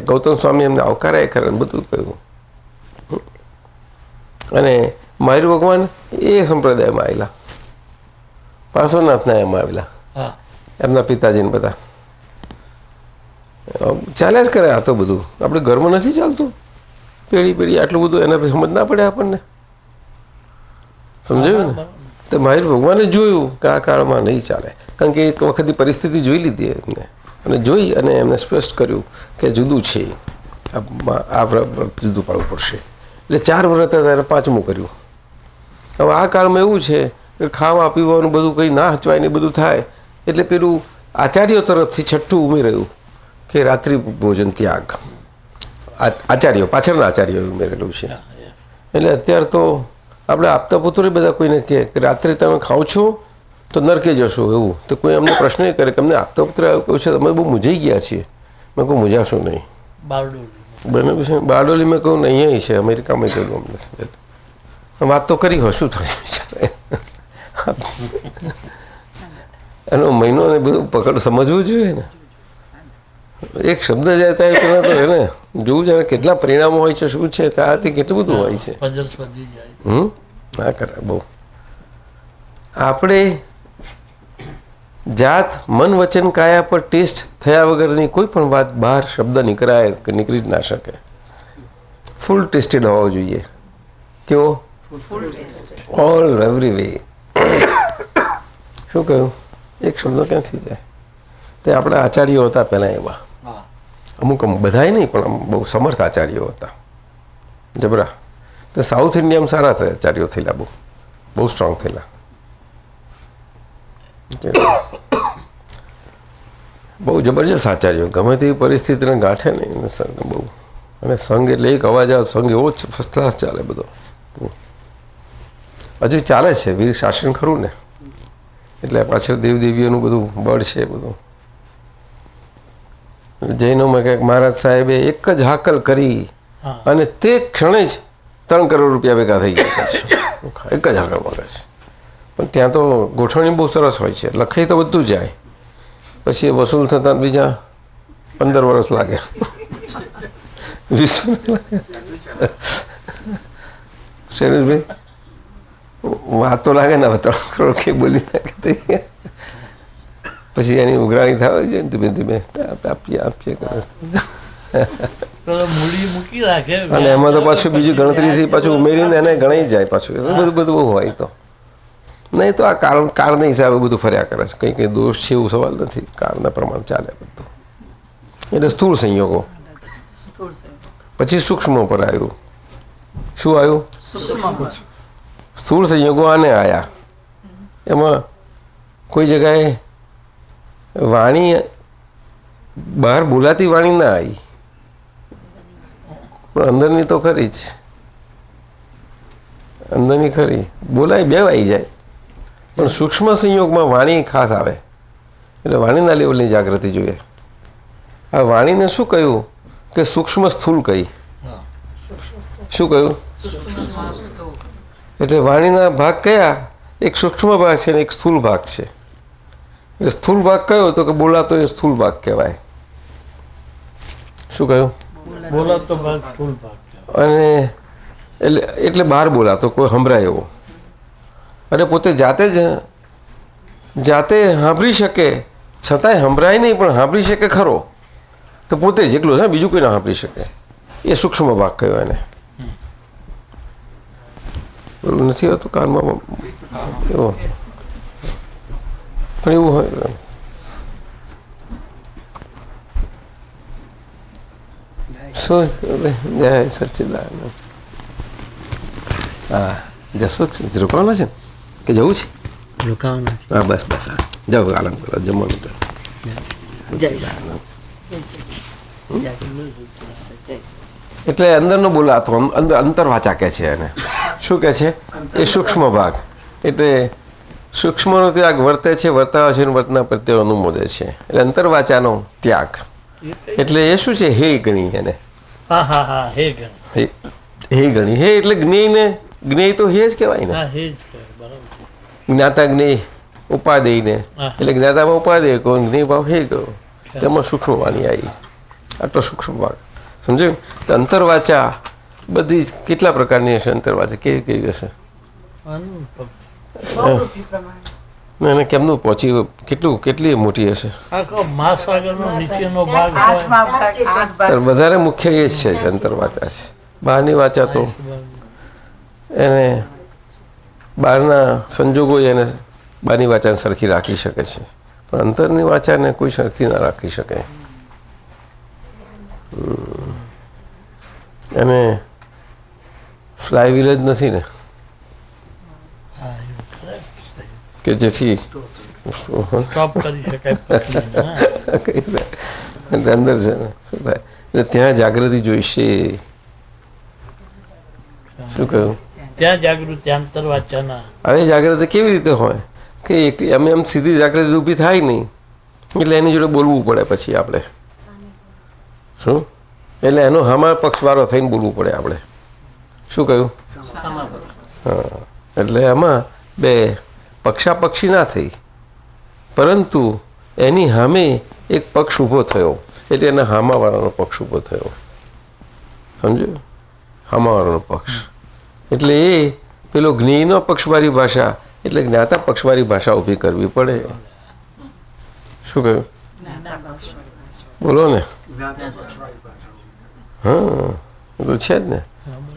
ગૌતમ સ્વામી એમને આવકારાય ખરા બધું કહ્યું. અને મહાવીર ભગવાન એ સંપ્રદાયમાં આવેલા, પાર્શ્વનાથના એમાં આવેલા, એમના પિતાજીને બધા ચાલ્યા જ કરે. આ તો બધું આપણે ઘરમાં નથી ચાલતું, પેઢી આટલું બધું એના સમજ ના પડે આપણને, સમજાયું ને? તો મહાવીર ભગવાને જોયું કે આ કાળમાં નહીં ચાલે, કારણ કે એક વખતની પરિસ્થિતિ જોઈ લીધી એમને, અને જોઈ અને એમને સ્પષ્ટ કર્યું કે જુદું છે, આ વ્રત જુદું પાડવું પડશે. એટલે 4 વ્રત હતા એને 5મું કર્યું. હવે આ કાળમાં એવું છે કે ખાવા પીવાનું બધું કંઈ ના હચવાય ને બધું થાય, એટલે પેલું આચાર્યો તરફથી 6ઠું ઉમેરાયું કે રાત્રિ ભોજન ત્યાગ. આચાર્યો પાછળના આચાર્યો ઉમેરેલું છે. એટલે અત્યારે તો આપણે આપતા પુત્રો બધા કોઈને કહે કે રાત્રે તમે ખાઓ છો તો નરકે જશો, એવું તો કોઈ અમને પ્રશ્ન કરે કે અમને આપતા પુત્ર એવું કહ્યું છે તમે બહુ મૂંઝાઈ ગયા છીએ. મેં કહું મૂંઝાશો નહીં. બરાબર છે. બારડોલી મેં કહું ને અહીંયા છે, અમેરિકામાં કહેલું અમને વાત તો કરી હશું થાય એનો મહિનો ને બધું પકડ સમજવું જોઈએ ને. એક શબ્દ જાય ત્યાં તો એને જોવું જાય કેટલા પરિણામો હોય છે, શું છે ત્યાંથી કેટલું બધું હોય છે. ના કરે બહુ. આપણે જાત મન વચન કાયા પર ટેસ્ટ થયા વગરની કોઈ પણ વાત બહાર શબ્દ નીકળી જ ના શકે. ફૂલ ટેસ્ટેડ હોવો જોઈએ. કેવો? All every way. શું કહ્યું? એક શબ્દ ક્યાંથી જાય? તે આપણા આચાર્યો હતા પહેલાં એવા, અમુક બધાય નહીં પણ આમ બહુ સમર્થ આચાર્યો હતા જબરા. તો સાઉથ ઇન્ડિયામાં સારા આચાર્યો થયેલા, બહુ સ્ટ્રોંગ થયેલા, બહુ જબરજસ્ત આચાર્યો. ગમે તેવી પરિસ્થિતિને ગાંઠે નહીં સંઘ બહુ. અને સંઘ એટલે એક અવાજ આવે, સંઘ એવો જ ફર્સ્ટ ક્લાસ ચાલે બધો. હજુ ચાલે છે વીર શાસન ખરું ને, એટલે પાછળ દેવદેવીઓનું બધું બળ છે બધું. જૈનોમાં કંઈક મહારાજ સાહેબે એક જ હાકલ કરી અને તે ક્ષણે જ 3 કરોડ રૂપિયા ભેગા થઈ ગયા છે, એક જ હાકલ મળે છે. પણ ત્યાં તો ગોઠવણી બહુ સરસ હોય છે, લખાઈ તો બધું જાય, પછી એ વસૂલ થતાં બીજા 15 વર્ષ લાગે, 20 લાગે. શૈલેષભાઈ વાત તો લાગે ને, 3 કરોડ કે બોલી નાખે પછી એની ઉઘરાણી થાય છે ને ધીમે ધીમે આપીએ કરે. અને એમાં તો પાછું બીજી ગણતરીથી પાછું ઉમેરીને એને ગણાઈ જાય પાછું, બધું બહુ હોય. તો નહીં તો આ કાળના હિસાબે બધું ફર્યા કરે છે, કંઈ દોષ છે એવું સવાલ નથી, કાળના પ્રમાણ ચાલે બધું. એટલે સ્થૂળ સંયોગો. પછી સૂક્ષ્મ પર આવ્યું. શું આવ્યું? સ્થૂળ સંયોગો આને આવ્યા. એમાં કોઈ જગાએ વાણી બહાર બોલાતી વાણી ના આવી, પણ અંદરની તો ખરી જ. અંદરની ખરી બોલાય બે આવી જાય, પણ સૂક્ષ્મ સંયોગમાં વાણી ખાસ આવે, એટલે વાણીના લેવલની જાગૃતિ જોઈએ. આ વાણીને શું કહ્યું કે સૂક્ષ્મ સ્થૂલ કહી. શું કહ્યું? એટલે વાણીના ભાગ કયા? એક સૂક્ષ્મ ભાગ છે ને એક સ્થૂલ ભાગ છે. એટલે સ્થૂલ ભાગ કયો તો કે બોલાતો એ સ્થૂલ ભાગ કહેવાય. શું કહ્યું? બોલાતો ભાગ સ્થૂલ ભાગ. અને એટલે બહાર બોલાતો કોઈ સંભળાય એવો, અને પોતે જાતે સાંભળી શકે, છતાંય સંભળાય નહીં પણ સાંભળી શકે ખરો, તો પોતે જ એકલો છે, બીજું કોઈ ના સાંભળી શકે. એ સૂક્ષ્મ ભાગ કયો એને. પેલું નથી હોતું કાનમાં એવો, પણ એવું હોય. શું જય સચ્ચિદાનંદ. હા જશો રોકાવાના છે ને કે જવું છે? હા બસ બસ હા જાઓ આરામ કરો જમવાનું. એટલે અંદરનો બોલાતો અંતર વાચા કહે છે એને. શું કહે છે? એ સૂક્ષ્મ ભાગ. એટલે સૂક્ષ્મનો ત્યાગ વર્તે છે, વર્તાવે છે, વર્તના પ્રત્યે અનુમોદે છે. એટલે અંતરવાચાનો ત્યાગ. એટલે એ શું છે? હે ગણી એને. હે ગણી. હે એટલે જ્ઞેયને, જ્ઞેય તો હે જ કહેવાય ને. જ્ઞાતા જ્ઞેય ઉપાદેયને, એટલે જ્ઞાતામાં ઉપાદેય કહો, જ્ઞેય ભાવ હે કહો, તેમાં સૂક્ષ્મ વાણી આવી. આટલો સૂક્ષ્મ ભાગ સમજાયું. તો અંતરવાચા બધી કેટલા પ્રકારની હશે? અંતરવાચા કેવી કેવી હશે? એને કેમનું પહોંચી, કેટલી મોટી હશે? વધારે મુખ્ય એ જ છે અંતરવાચા છે. બહારની વાચા તો એને બહારના સંજોગો એને બહારની વાચાને સરખી રાખી શકે છે, પણ અંતરની વાચાને કોઈ સરખી ના રાખી શકે. એને ફ્લાયવ્હીલ જ નથી ને કે જેથી અંદર છે ને શું થાય. એટલે ત્યાં જાગૃતિ જોઈશે. શું કહ્યું? ત્યાં જાગૃતિ અંતરવાચાના. હવે જાગૃતિ કેવી રીતે હોય કે અમે એમ સીધી જાગૃતિ ઊભી થાય નહીં, એટલે એની જોડે બોલવું પડે પછી આપણે. શું? એટલે એનો હમાર પક્ષવાળો થઈને બોલવું પડે આપણે. શું કહ્યું? હા. એટલે આમાં બે પક્ષાપક્ષી ના થઈ, પરંતુ એની સામે એક પક્ષ ઊભો થયો, એટલે એના હામાવાળાનો પક્ષ ઊભો થયો. સમજો? હામાવાળાનો પક્ષ એટલે એ પેલો જ્ઞેયનો પક્ષવાળી ભાષા, એટલે જ્ઞાતા પક્ષવાળી ભાષા ઊભી કરવી પડે. શું કહ્યું? બોલો ને. હા એ તો છે જ ને.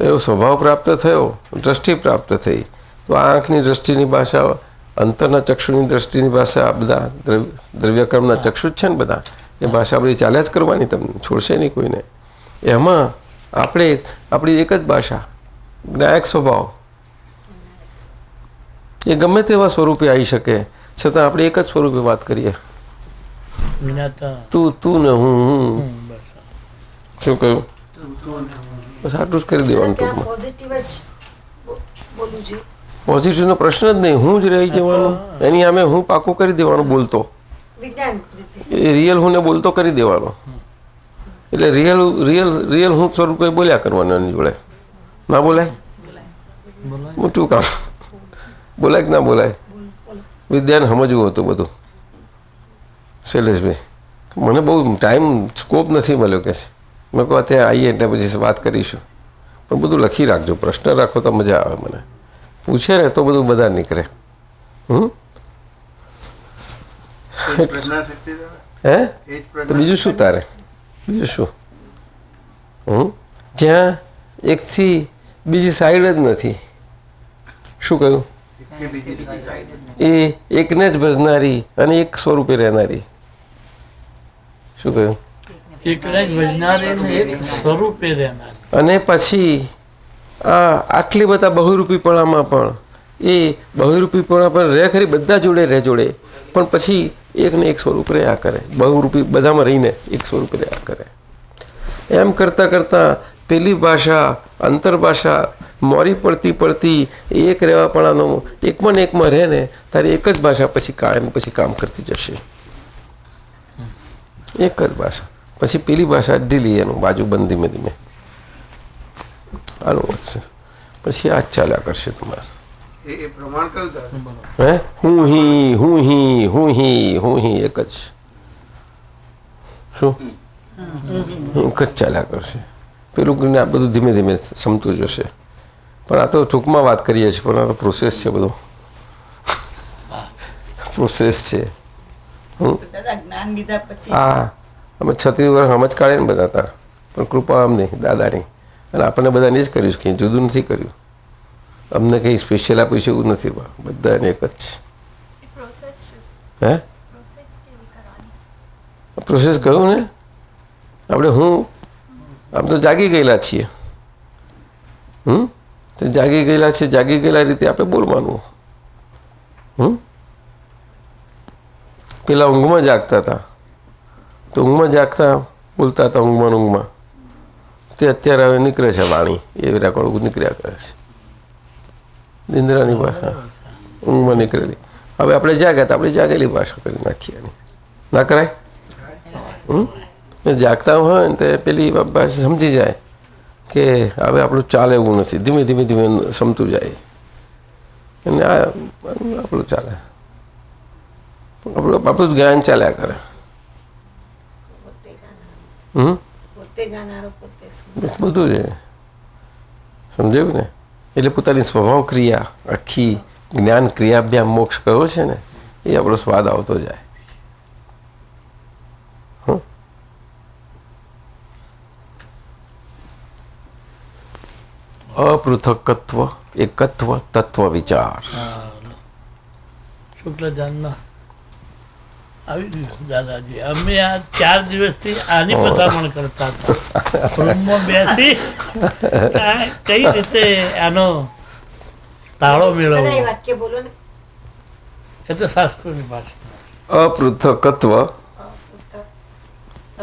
એવો સ્વભાવ પ્રાપ્ત થયો, દ્રષ્ટિ પ્રાપ્ત થઈ, તો આ આંખની દ્રષ્ટિની ભાષા, અંતરના ચક્ષુની દ્રષ્ટિની ભાષા, બધા દ્રવ્યકર્મના ચક્ષુ જ છે ને બધા, એ ભાષા બધી ચાલ્યા જ કરવાની, તમને છોડશે નહીં કોઈને. એમાં આપણી એક જ ભાષા, જ્ઞાયક સ્વભાવ, એ ગમે તેવા સ્વરૂપે આવી શકે, છતાં આપણે એક જ સ્વરૂપે વાત કરીએ. તું ને હું. શું કહ્યું? બસ આટલું જ કરી દેવાનું ટૂંકમાં. પોઝિટિવનો પ્રશ્ન જ નહીં, હું જ રહી જવાનું, એની સામે હું પાકું કરી દેવાનું બોલતો. એ રિયલ હું ને બોલતો કરી દેવાનો. એટલે રિયલ હું સ્વરૂપે બોલ્યા કરવાનું એની જોડે. ના બોલાય? મોટું કામ. બોલાય કે ના બોલાય? વિદ્યાને સમજવું હતું બધું. શૈલેષભાઈ, મને બહુ ટાઈમ સ્કોપ નથી મળ્યો કે છે. મેં કહું ત્યાં આવીએ એટલે પછી વાત કરીશું, પણ બધું લખી રાખજો. પ્રશ્ન રાખો તો મજા આવે. મને પૂછે ને તો બધું બધા નીકળે. હે તો બીજું શું તારે? બીજું શું? જ્યાં એકથી બીજી સાઈડ જ નથી. શું કહ્યું? એ એકને જ ભજનારી અને એક સ્વરૂપે રહેનારી. શું કહ્યું? અને પછી આટલી બધા બહુરૂપીપણામાં પણ એ બહુરૂપીપણા પણ રહે ખરી, બધા જોડે રહે જોડે, પણ પછી એકને એક સ્વરૂપ રહ્યા કરે. બહુરૂપી બધામાં રહીને એક સ્વરૂપ રહ્યા કરે. એમ કરતાં કરતાં પેલી ભાષા, અંતરભાષા મોરી પડતી એક રહેવાપણાનો એકમાં ને એકમાં રહે ને, તારી એક જ ભાષા પછી કાયમ પછી કામ કરતી જશે. એક જ ભાષા. પછી પેલી ભાષા ઢીલી, એનું બાજુબંધ ધીમે ધીમે આનું વધશે. પછી આ જ ચાલ્યા કરશે તમારે. હે હું હી એક જ. શું? એક જ ચાલ્યા કરશે. પેલું જ્ઞાન બધું ધીમે ધીમે સમતું જશે. પણ આ તો ટૂંકમાં વાત કરીએ છીએ, પણ આ તો પ્રોસેસ છે બધો, પ્રોસેસ છે. હા, અમે 36 વર્ષ સમજ કાઢીએ ને બધા તાર, પણ કૃપા અમને દાદાની, અને આપણને બધાને જ કર્યું છે, કંઈ જુદું નથી કર્યું. અમને કંઈ સ્પેશિયલ આપ્યું છે એવું નથી, બધાને એક જ છે. હે પ્રોસેસ કહ્યું ને આપણે, આમ તો જાગી ગયેલા છીએ. તે જાગી ગયેલા છે, જાગી ગયેલા રીતે આપણે બોલવાનું. પેલા ઊંઘમાં જાગતા હતા, તો ઊંઘમાં જાગતા બોલતા હતા, ઊંઘમાં તે અત્યારે હવે નીકળે છે વાણી, એવી રેકોર્ડ નીકળ્યા કરે છે. નિંદ્રાની ભાષા ઊંઘમાં નીકળેલી, હવે આપણે જાગ્યા તો આપણે જાગેલી ભાષા કરી નાખીએ. ના કરાય? જાગતા હોય ને તે પેલી ભાષા સમજી જાય કે હવે આપણું ચાલે એવું નથી, ધીમે ધીમે ધીમે સમતું જાય, અને આ આપણું ચાલે, આપણું જ્ઞાન ચાલ્યા કરે. બધું છે, સમજાયું ને? એટલે પોતાની સ્વભાવ ક્રિયા, આખી જ્ઞાન ક્રિયાભ્યામ મોક્ષ કયો છે ને, એ આપણો સ્વાદ આવતો જાય. અપૃથકત્વ, એકત્વ, તત્વ વિચાર. શુક્લજાનના આવી ગયું દાદાજી. અમે આ 4 દિવસથી આની પથામણ કરતા હતા, રૂમમાં બેસી કઈ રીતે આનો તાળો મેળવવો. એ તો શાસ્ત્રોની ભાષા. અપૃથકત્વ,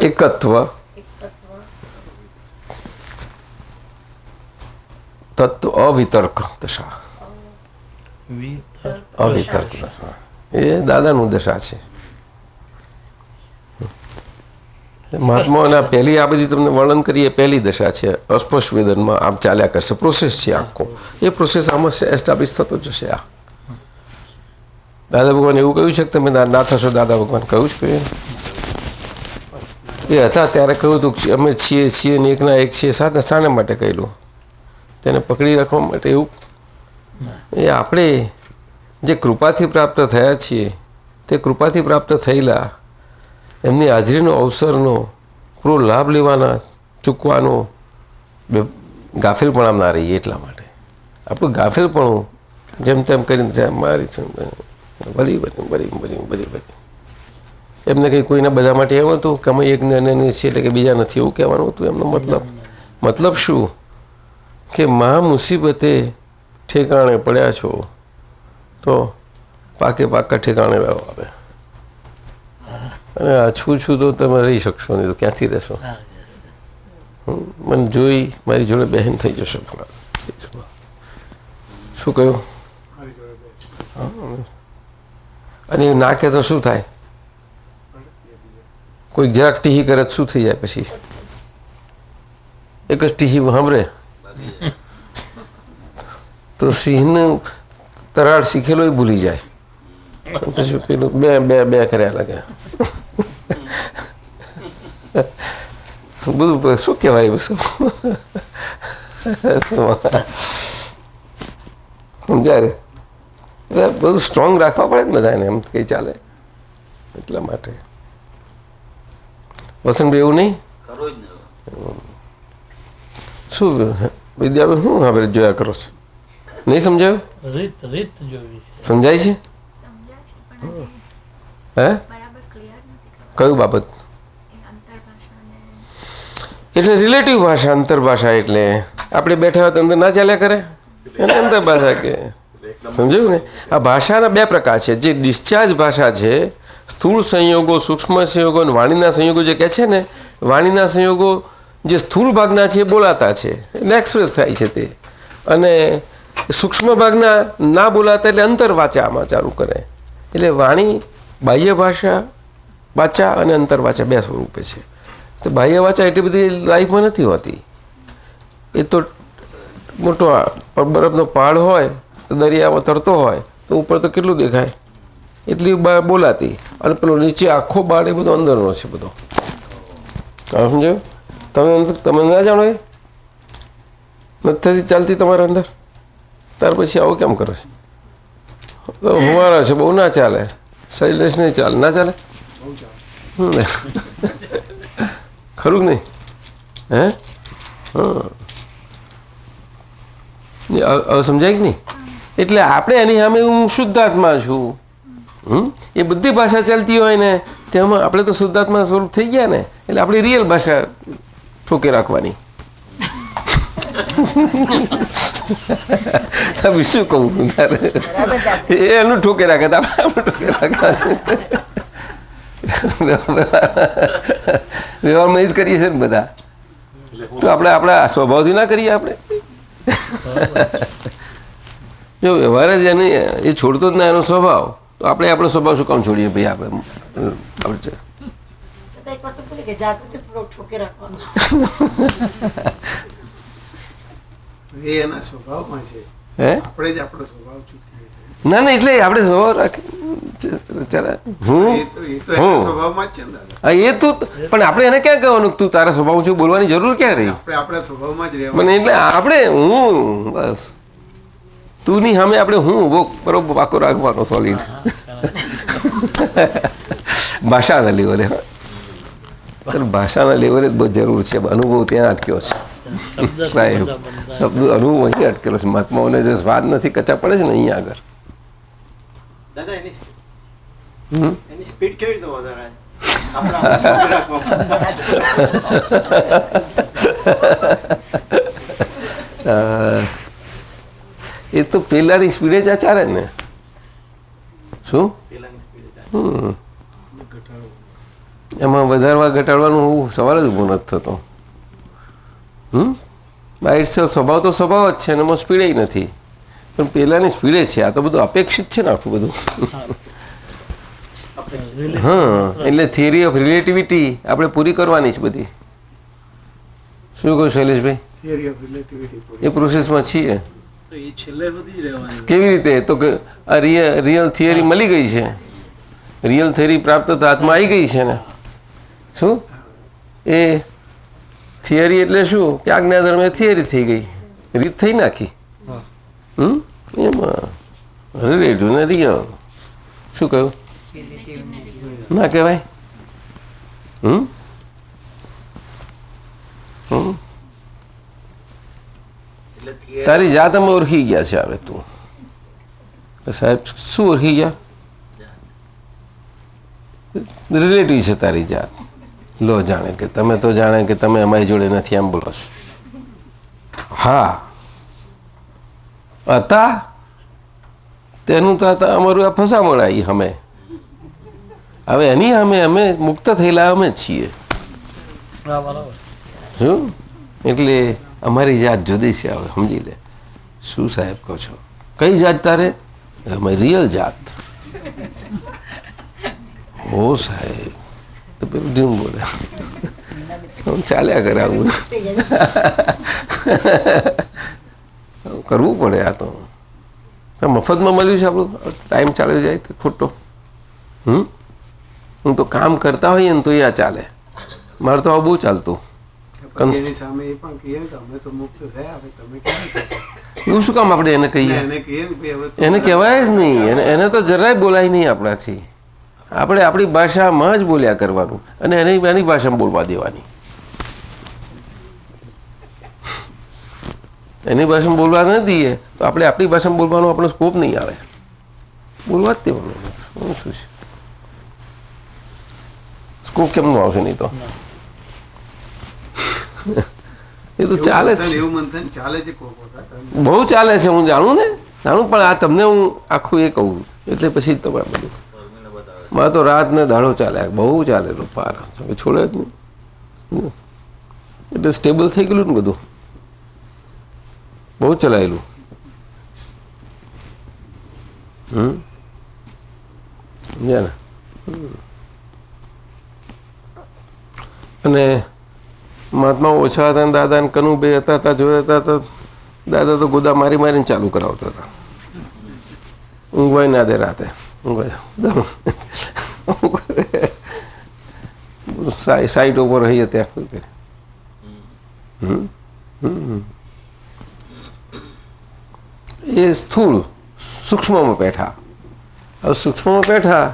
એકત્વ, તત્વ, અવિતર્ક દશા. અવિતર્ક દશા એ દાદાનું દશા છે. મહાત્માઓના પહેલી આ બધી તમને વર્ણન કરીએ, પહેલી દશા છે. અસ્પષ્ટ વેદનમાં આમ ચાલ્યા કરશે, પ્રોસેસ છે આખો. એ પ્રોસેસ આમાં એસ્ટાબ્લિશ થતો જશે. આ દાદા ભગવાન એવું કહ્યું છે કે તમે ના થશો? દાદા ભગવાન કહ્યું જ કહ્યું એ હતા ત્યારે કહ્યું હતું અમે છીએ ને એકના એક છીએ. શાના માટે કહેલું? તેને પકડી રાખવા માટે. એવું એ આપણે જે કૃપાથી પ્રાપ્ત થયા છીએ, તે કૃપાથી પ્રાપ્ત થયેલા એમની હાજરીનો અવસરનો પૂરો લાભ લેવાના, ચૂકવાનો ગાફેલપણામાં ના રહીએ. એટલા માટે આપણું ગાફેલપણું જેમ તેમ કરીને મારી બરી એમને કંઈ કોઈના બધા માટે એમ હતું કે અમે એક નાની છીએ એટલે કે બીજા નથી, એવું કહેવાનું હતું એમનો મતલબ શું? કે મહા મુસીબતે ઠેકાણે પડ્યા છો તો પાકા ઠેકાણે રહો આવે, અને આ છું તો તમે રહી શકશો નહીં તો ક્યાંથી રહેશો? મને જોઈ મારી જોડે બહેન થઈ જશો. શું કહ્યું? અને એ ના કહે તો શું થાય? કોઈક જરાક ટીહી કરે શું થઈ જાય? પછી એક જ ટીહી સાંભળે તો સિંહનું તરાડ શીખેલો એ ભૂલી જાય. પછી પેલું બે કર્યા લાગે. બધું શું કહેવાય? સમજાય રે? એટલે બધું સ્ટ્રોંગ રાખવા પડે ને બધાને, એમ કંઈ ચાલે. એટલા માટે વસંતભાઈ એવું નહીં? શું વિદ્યાભાઈ શું હવે જોયા કરો છો? નહીં સમજાયું? રીત જોવી છે. સમજાય છે? હે કયું બાબત? એટલે રિલેટિવ ભાષા, અંતરભાષા. એટલે આપણે બેઠા હોય તો અંદર ના ચાલ્યા કરે, એને અંતરભાષા કે. સમજાયું ને? આ ભાષાના 2 પ્રકાર છે. જે ડિસ્ચાર્જ ભાષા છે, સ્થૂળ સંયોગો, સૂક્ષ્મ સંયોગો અને વાણીના સંયોગો જે કહે છે ને, વાણીના સંયોગો જે સ્થૂળ ભાગના છે એ બોલાતા છે, એટલે એક્સપ્રેસ થાય છે તે. અને સૂક્ષ્મ ભાગના ના બોલાતા એટલે અંતરવાચામાં ચાલુ કરે. એટલે વાણી બાહ્ય ભાષા, વાચા અને અંતરવાચા 2 સ્વરૂપે છે. તો બાહ્ય વાચા એટલી બધી લાઈફમાં નથી હોતી. એ તો મોટો બરફનો પહાડ હોય તો દરિયામાં તરતો હોય તો ઉપર તો કેટલું દેખાય, એટલી બોલાતી. અને પેલો નીચે આખો બાળ એ બધો અંદરનો છે બધો. સમજાયું? તમે ના જાણો? એ નથી ચાલતી તમારા અંદર? ત્યાર પછી આવું કેમ કરે છે? તો હુંવારો છે, બહુ ના ચાલે. શૈલેષ નહીં ચાલે, ના ચાલે. ખરું કે નહીં? હે? હા, હવે સમજાય કે નહીં? એટલે આપણે એની સામે હું શુદ્ધાત્મા છું. એ બધી ભાષા ચાલતી હોય ને તેમાં આપણે તો શુદ્ધાત્મા સ્વરૂપ થઈ ગયા ને, એટલે આપણી રિયલ ભાષા ઠોકે રાખવાની. શું કહું તારે? એનું ઠોકે રાખે તો આપણે ઠોકે રાખવાનું. વ્યવહારમાં એ જ કરીએ છીએ ને બધા. તો આપણે આપણા સ્વભાવથી ના કરીએ આપણે? જો વ્યવહાર જ એને એ છોડતો જ ના એનો સ્વભાવ, તો આપણે આપણો સ્વભાવ શું કામ છોડીએ ભાઈ? આપણે એક વસ્તુ ભૂલી ગઈ, જાગૃતિપૂર્વક ઠોકે રાખવાનું. એ એના સ્વભાવમાં છે, હે? આપણે જ આપણો સ્વભાવ ચૂકીએ છીએ. ના ના, એટલે આપણે સ્વભાવ રાખી હું એ તો એના સ્વભાવમાં જ છે ને દાદા. હા, એ તું પણ આપણે એને ક્યાં કહેવાનું તું તારા સ્વભાવ છું બોલવાની જરૂર ક્યાં રહી? આપણે આપણા સ્વભાવમાં જ રહેવાનું. પણ એટલે આપણે હું બસ તુંની સામે આપણે હું ઉભો બરોબર પાકો રાખવાનો સોલિડ. ભાષાના લેવલે, ભાષાના લેવલે જ બહુ જરૂર છે. અનુભવ ત્યાં અટક્યો છે સાહેબ. શબ્દ અનુભવ અહીં અટકેલો છે. મહાત્માઓને જે સ્વાદ નથી કચા પડે છે ને અહીંયા આગળ. દાદા એની સ્પીડ કેવી રીતે વધારે? આપણે એ તો પેલાની સ્પીડે જ ચાલે ને. શું એમાં વધારવા ઘટાડવાનું સવાલ જ ઊભો નથી થતો. બાઇટ સ્વભાવ તો સ્વભાવ જ છે ને એમાં સ્પીડે નથી, પણ પેલાની સ્પીડે છે. આ તો બધું અપેક્ષિત છે ને આખું બધું. હા, એટલે થિયરી ઓફ રિલેટિવિટી આપણે પૂરી કરવાની છે બધી. શું કહું શૈલેષભાઈ? થિયરી ઓફ રિલેટિવિટી એ પ્રોસેસમાં છીએ. તો એ છેલ્લે બધી જ રહેવાની. કેવી રીતે? તો કે આ રિયલ થિયરી મળી ગઈ છે, રિયલ થિયરી પ્રાપ્ત હાથમાં આવી ગઈ છે ને. શું એ થિયરી એટલે શું કે આજ્ઞાધર્મ થિયરી થઈ ગઈ, રીત થઈ નાખી. એમાં રિલેટિવ ને રિયલ શું કહ્યું? ના કહેવાય. તારી જાત અમે ઓળખી ગયા છે. હવે તું સાહેબ શું ઓળખી ગયા? રિલેટિવ છે તારી જાત. લો જાણે કે તમે તો જાણે કે તમે અમારી જોડે નથી એમ બોલો છો. હા હતા તેનું તો અમારું આ ફસામણ આવી અમે. હવે એની અમે મુક્ત થયેલા અમે જ છીએ. શું એટલે અમારી જાત જુદી છે. હવે સમજી લે. શું સાહેબ કહો છો? કઈ જાત તારે? અમે રિયલ જાત. ઓ સાહેબ તો પેલું ધીમ બોલે. ચાલ્યા કરે આવું. કરવું પડે. આ તો મફતમાં મળ્યું છે આપણું. ટાઈમ ચાલ્યો જાય તો ખોટો. હું તો કામ કરતા હોઈએ ને તો એ ચાલે. મારે તો આવું બહુ ચાલતું. એની સામે એ પણ કહીએ કે અમે તો મુક્ત થયા, હવે તમે કેમ થશો? એવું શું કામ આપણે એને કહીએ? એને કહીએ ને ભાઈ હવે એને કહેવાય જ નહીં. એને તો જરાય બોલાય નહીં આપણાથી. આપણે આપણી ભાષામાં જ બોલ્યા કરવાનું અને એની ભાષામાં બોલવા દેવાની. એની ભાષામાં બોલવા ન દઈએ તો આપણે આપણી ભાષામાં બોલવાનો આપણો સ્કોપ નહીં આવે. બોલવા જ દેવાનું. શું છે સ્કોપ કેમનું આવશે? નહીં તો એ તો ચાલે જ છે. એવું મંથન ચાલે છે કોક વખત. બહુ ચાલે છે. હું જાણું ને જાણું, પણ આ તમને હું આખું એ કહું એટલે પછી તમારે બધું. મારે તો રાત ને દાડો ચાલે, બહુ ચાલેલું પાર છોડે જ નહીં. એટલે સ્ટેબલ થઈ ગયેલું ને બધું. બહુ ચલાયેલું. સમજ્યા ને? અને મહાત્મા ઓછા હતા ને દાદા ને કનુભાઈ હતા જોયા હતા તો દાદા તો ગોદા મારી મારીને ચાલુ કરાવતા હતા. ઊંઘવાય ના દે રાતે. સાઈડ ઉપર રહીએ ત્યાં સુધી. એ સ્થૂળ સૂક્ષ્મમાં બેઠા. હવે સૂક્ષ્મમાં બેઠા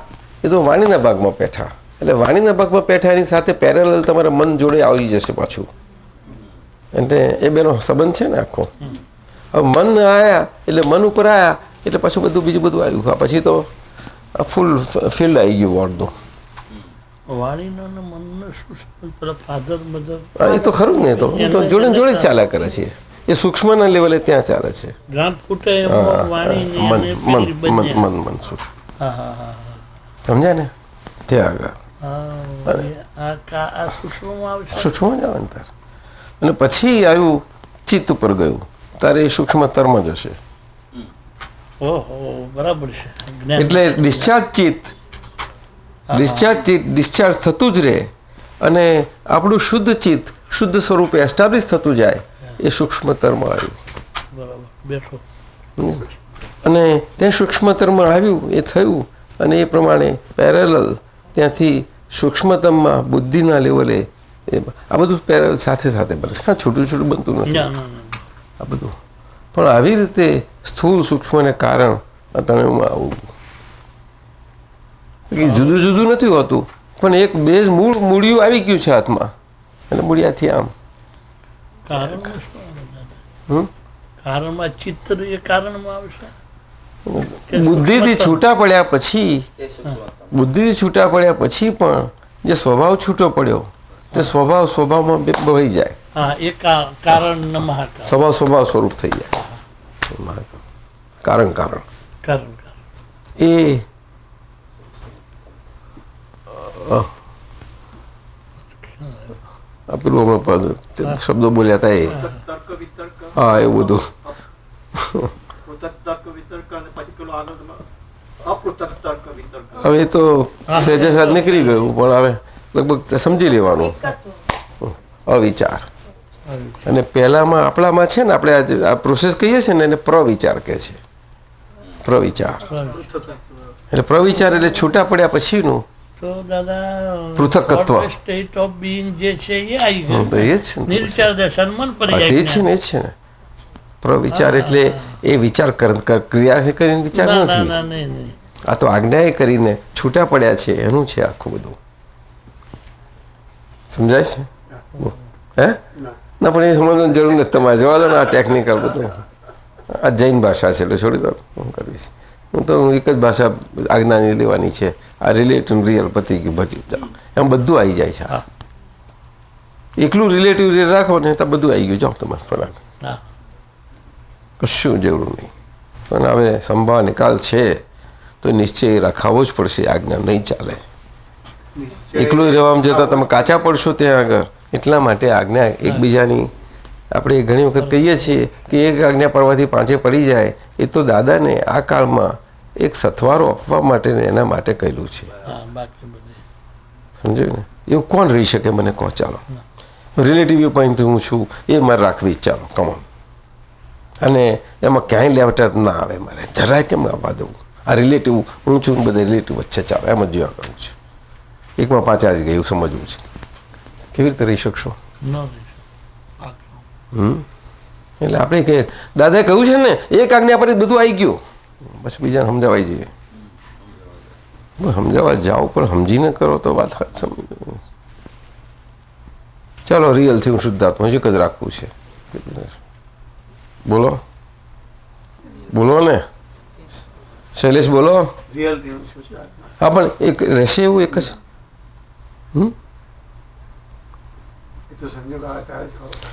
એ તો વાણીના ભાગમાં બેઠા. એટલે વાણીના ભાગમાં બેઠા એની સાથે પેરેલલ તમારા મન જોડે આવી જશે પાછું. એટલે એ બેનો સંબંધ છે ને આખો. હવે મન આવ્યા એટલે મન ઉપર આવ્યા એટલે પાછું બધું બીજું બધું આવ્યું. પછી તો ફૂલ ફિલ્ડ આવી ગયું અડધું. વાણીનો ને મનનો શું સંબંધ? પેલા ફાધર મધર એ તો ખરું ને, એ તો જોડે જોડે જ ચાલ્યા કરે છે. એ સૂક્ષ્મના લેવલે ત્યાં ચાલે છે. ગાંઠ ફૂટે એમાં વાણી મન ને મન પેલી બંને. મન મન મન સૂક્ષ્મ હા હા હા સમજ્યા ને ત્યાં આગળ હા. આ સૂક્ષ્મમાં આવશે. સૂક્ષ્મ જ આવે ને તાર. અને પછી આવ્યું ચિત્ત ઉપર ગયું તારે એ સૂક્ષ્મતરમાં જશે. ઓહો બરાબર છે. જ્ઞાન. એટલે ડિસ્ચાર્જ થતું જ રહે અને આપણું શુદ્ધ ચિત્ત શુદ્ધ સ્વરૂપે એસ્ટાબ્લિશ થતું જાય. એ સૂક્ષ્મતરમાં આવ્યું. બરાબર બેઠો. અને ત્યાં સૂક્ષ્મતરમાં આવ્યું એ થયું અને એ પ્રમાણે પેરેલલ ત્યાંથી સૂક્ષ્મતમમાં બુદ્ધિના લેવલે આ બધું પેરેલલ સાથે સાથે બને. હા, છૂટું છૂટું બનતું નથી ના ના ના. આ બધું. પણ આવી રીતે સ્થૂળ સૂક્ષ્મને કારણ તણમાં આવું જુદું જુદું નથી હોતું પણ એક બેઝ મૂળિયું આવી ગયું છે હાથમાં અને મૂળિયાથી આમ કારણમાં શું આવે દાદા? કારણમાં ચિત્ત એ કારણમાં આવશે. બુદ્ધિથી છૂટા પડ્યા પછી પણ જે સ્વભાવ છૂટો પડ્યો તે સ્વભાવમાં બહી જાય. હા એ કારણ ન મહાકારણ. સ્વભાવ સ્વરૂપ થઈ જાય. કારણ કારણ એ પેલું હમણાં શબ્દો બોલ્યા હતા એ તર્ક વિતર્ક હા એવું બધું. પૃથક તર્ક વિતર્ક અને પછી પેલો આગળ અપૃથક તર્ક વિતર્ક. હવે એ તો સહેજે સહેજ નીકળી ગયું પણ હવે લગભગ સમજી લેવાનું. અવિચાર અને પહેલામાં આપણામાં છે ને આપણે આ પ્રોસેસ કહીએ છીએ ને એને પ્રવિચાર કહે છે. પ્રવિચાર એટલે પ્રવિચાર એટલે છૂટા પડ્યા પછીનું તો દાદા પૃથકત્વ. સ્ટેટ ઓફ બીઇંગ જે છે એ આવી તો ગયું. એ જ છે ને. નિર્વિચાર દર્શન મન પર હા, એ છે ને એ છે ને પ્રવિચાર એટલે એ વિચાર ક્રિયા કરીને વિચાર ના નથી. નહીં. આ તો આજ્ઞાએ કરીને છૂટા પડ્યા છે એનું છે આખું બધું. સમજાય છે? હે ના પણ એ સમજવાની જરૂર નથી તમારે. જવા દો ને આ ટેકનિકલ બધું. આ જૈન ભાષા છે એટલે છોડી દો. હું કરીશ હું તો એક જ ભાષા આજ્ઞાની લેવાની છે. આ રિલેટિવ રિયલ પતી ગયું બધું એમ બધું આવી જાય છે. એકલું રિલેટિવ રિયલ રાખો ને તો બધું આવી ગયું. જાઓ તમારે ફરાક હા. કશું જરૂર નહીં. પણ હવે સંભાવ નિકાલ છે તો નિશ્ચય રખાવવો જ પડશે. આજ્ઞા નહીં ચાલે. એકલું રહેવામાં જતાં તમે કાચા પડશો ત્યાં આગળ. એટલા માટે આજ્ઞા એકબીજાની આપણે ઘણી વખત કહીએ છીએ કે એક આજ્ઞા પડવાથી પાંચે પડી જાય. એ તો દાદાને આ કાળમાં એક સથવારો આપવા માટે ને એના માટે કહેલું છે. હા બાકી બધે સમજાયું ને? એવું કોણ રહી શકે મને કહો? ચાલો રિલેટિવ વ્યૂ પોઈન્ટથી હું છું એ મારે રાખવી. ચાલો કમોન. અને એમાં ક્યાંય લેવટર ના આવે મારે જરાય કેમ આવવા દઉં. આ રિલેટિવ હું છું બધા રિલેટિવ વચ્ચે ચાલો એમ જ જોયા કરવું છે. એકમાં પાંચ આવી ગયું સમજવું છે. કેવી રીતે રહી શકશો? ન રહેશે. એટલે આપણે કે દાદાએ કહ્યું છે ને એક આજ્ઞા પર બધું આવી ગયું. બસ બીજાને સમજાવાઈ જઈએ. સમજાવવા જાઓ પણ સમજીને કરો તો વાત સમજ. ચાલો રિયલથી હું શુદ્ધાત્મા એક જ રાખવું છે. બોલો ને શૈલેષ બોલો. રિયલ દેવ શું છે? હા પણ એક રહેશે એવું એક જ. એ તો સંજોગ આવે ત્યારે જ ખબર.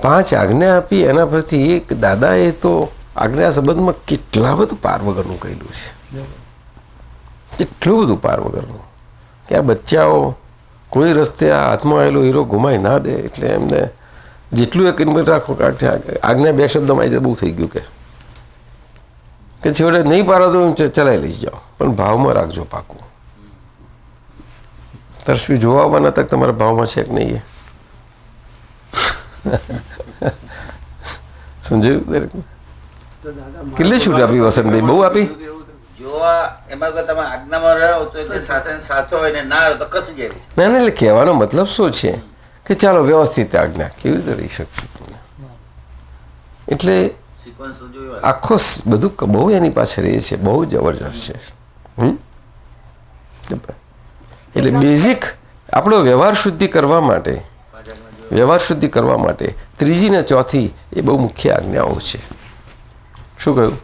પાંચ આજ્ઞા આપી એના પરથી એક દાદાએ તો આજ્ઞા સંબંધમાં કેટલા બધું પાર વગરનું કહેલું છે. કેટલું બધું પાર વગરનું કે આ બચ્ચાઓ કોઈ રસ્તે આ હાથમાં આવેલો હીરો ગુમાઈ ના દે. એટલે એમને જેટલું એક ઇન્મેટ રાખો આજ્ઞા બે શબ્દમાં આવી જાય બહુ થઈ ગયું કે છેવટે નહીં પારો તો હું ચલાવી લઈ જાઓ પણ ભાવમાં રાખજો પાકું. તરસ્વી જોવા આવવાના તક તમારા ભાવમાં છે કે નહીં એ સમજાયું દરેક? તો દાદા કેટલી છૂટ આપી વસંતભાઈ? બહુ આપી. જોવા એમાં કોઈ તમે આજ્ઞામાં રહો તો એટલે સાથે સાચો હોય ને ના રહો તો કસી જાય. ના એટલે કહેવાનો મતલબ શું છે કે ચાલો વ્યવસ્થિત આજ્ઞા કેવી રીતે રહી શકશે? એટલે સિક્વન્સ જોયું આખો બધું બહુ એની પાછળ એ છે, બહુ જબરજસ્ત છે. એટલે બેઝિક આપણો વ્યવહાર શુદ્ધિ કરવા માટે ત્રીજી ને ચોથી એ બહુ મુખ્ય આજ્ઞાઓ છે. શું કહ્યું?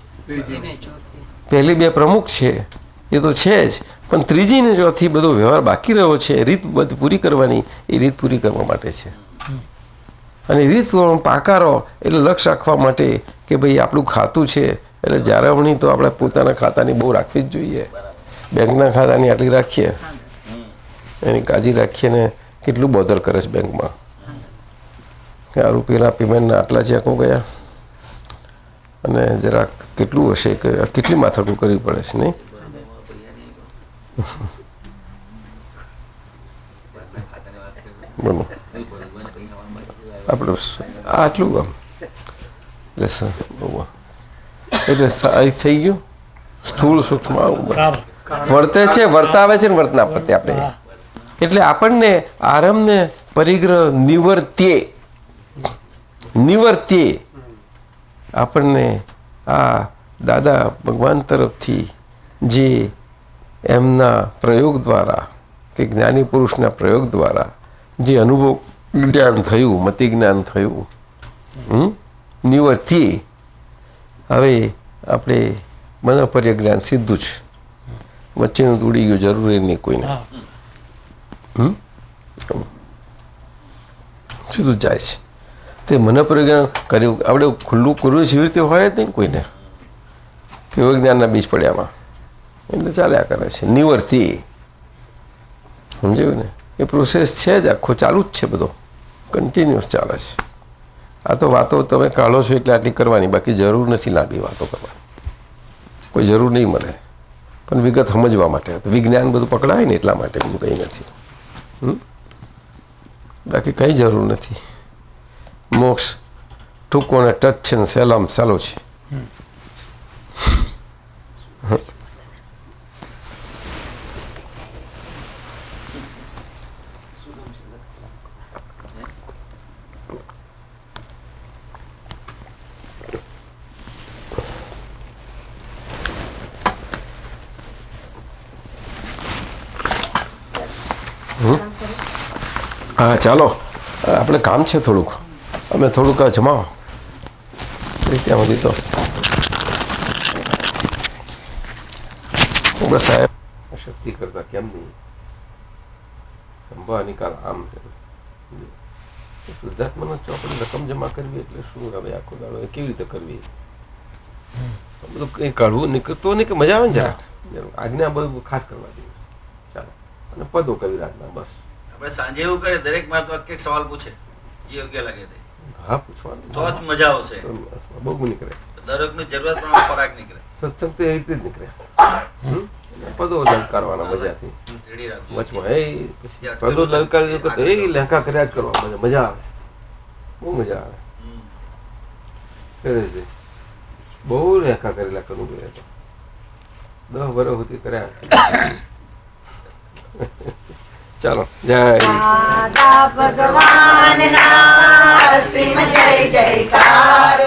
પહેલી બે પ્રમુખ છે એ તો છે જ, પણ ત્રીજી ને ચોથી બધો વ્યવહાર બાકી રહ્યો છે, રીત બધી પૂરી કરવાની, એ રીત પૂરી કરવા માટે છે. અને રીત પાકારો એટલે લક્ષ રાખવા માટે કે ભાઈ આપણું ખાતું છે એટલે જાળવણી તો આપણે પોતાના ખાતાની બહુ રાખવી જ જોઈએ. બેંકના ખાતાની આટલી રાખીએ, એની કાળજી રાખીએ ને કેટલું બોધર કરે છે બેંકમાં કે આ રૂપિયાના પેમેન્ટના આટલા ચેકો ગયા, અને જરાક કેટલું હશે કે કેટલી માથાકૂટ કરવી પડે છે નહીં? બોલો આપણે આટલું આમ એટલે થઈ ગયું સ્થૂળ સૂક્ષ્મ વર્તે છે, વર્તાવે છે ને વર્તના પ્રત્યે આપણે. એટલે આપણને આરંભને પરિગ્રહ નિવર્ત્યે આપણને આ દાદા ભગવાન તરફથી જે એમના પ્રયોગ દ્વારા કે જ્ઞાની પુરુષના પ્રયોગ દ્વારા જે અનુભવ જ્ઞાન થયું, મતિ જ્ઞાન થયું, નિવર્ત્યે હવે આપણે મનોપર્ય જ્ઞાન સીધું જ વચ્ચેનું ઉડી ગયું, જરૂરી નહીં કોઈને, સીધું જાય છે. તે મનોપર્ય જ્ઞાન કર્યું આપણે ખુલ્લું કરવું જેવી રીતે હોય જ નહીં કોઈને, કેવું જ્ઞાનના બીજ પડ્યામાં એટલે ચાલ્યા કરે છે. નિવર્ત્યે સમજાયું ને? એ પ્રોસેસ છે જ, આખો ચાલુ જ છે, બધો કન્ટિન્યુઅસ ચાલે છે. આ તો વાતો તમે કાઢો છો એટલે આટલી કરવાની, બાકી જરૂર નથી લાંબી વાતો કરવાની, કોઈ જરૂર નહીં મળે. પણ વિગત સમજવા માટે વિજ્ઞાન બધું પકડાય ને એટલા માટે, બીજું કંઈ નથી. બાકી કંઈ જરૂર નથી. મોક્ષ ટૂંકો ને ટચ છે ને સહેલામ સહેલો છે. હા ચાલો, આપણે કામ છે થોડુંક, અમે થોડુંક જમાવો ત્યાં સુધી. તો સાહેબ શક્તિ કરતા કેમ નહીં સંભાળ નિકાલ આમ છે. શુદ્ધાત્માના ચોપડી રકમ જમા કરવી એટલે શું? હવે આખો દાડો કેવી રીતે કરવી? બધું કંઈ કાઢવું નીકળતો નહીં કે મજા આવે ને જરાક. આજ્ઞા બધું ખાસ કરવા જોઈએ. ચાલો, અને પદો કરી રાખના બસ. આપણે સાંજે એવું કરે, દરેક માર તો એક સવાલ પૂછે જે યોગ્ય લાગે તે. હા, પૂછવાનું તો જ મજા આવશે. બહુ નીકળે, દરેકની જરૂરત પ્રમાણે ખોરાક નીકળે. સત્સંગ તો એ રીતે જ નીકળે. પદો લલકારવાના મજાથી વચમાં એ પદો લલકારી એ લેંકા કર્યા જ કરવા મજા આવે, બહુ મજા આવે. બહુ લેંકા કરેલા કરવું જોઈએ તો 10 વર્ષ સુધી કર્યા. ચાલો, જય ભગવાન ના અસીમ જય જયકાર.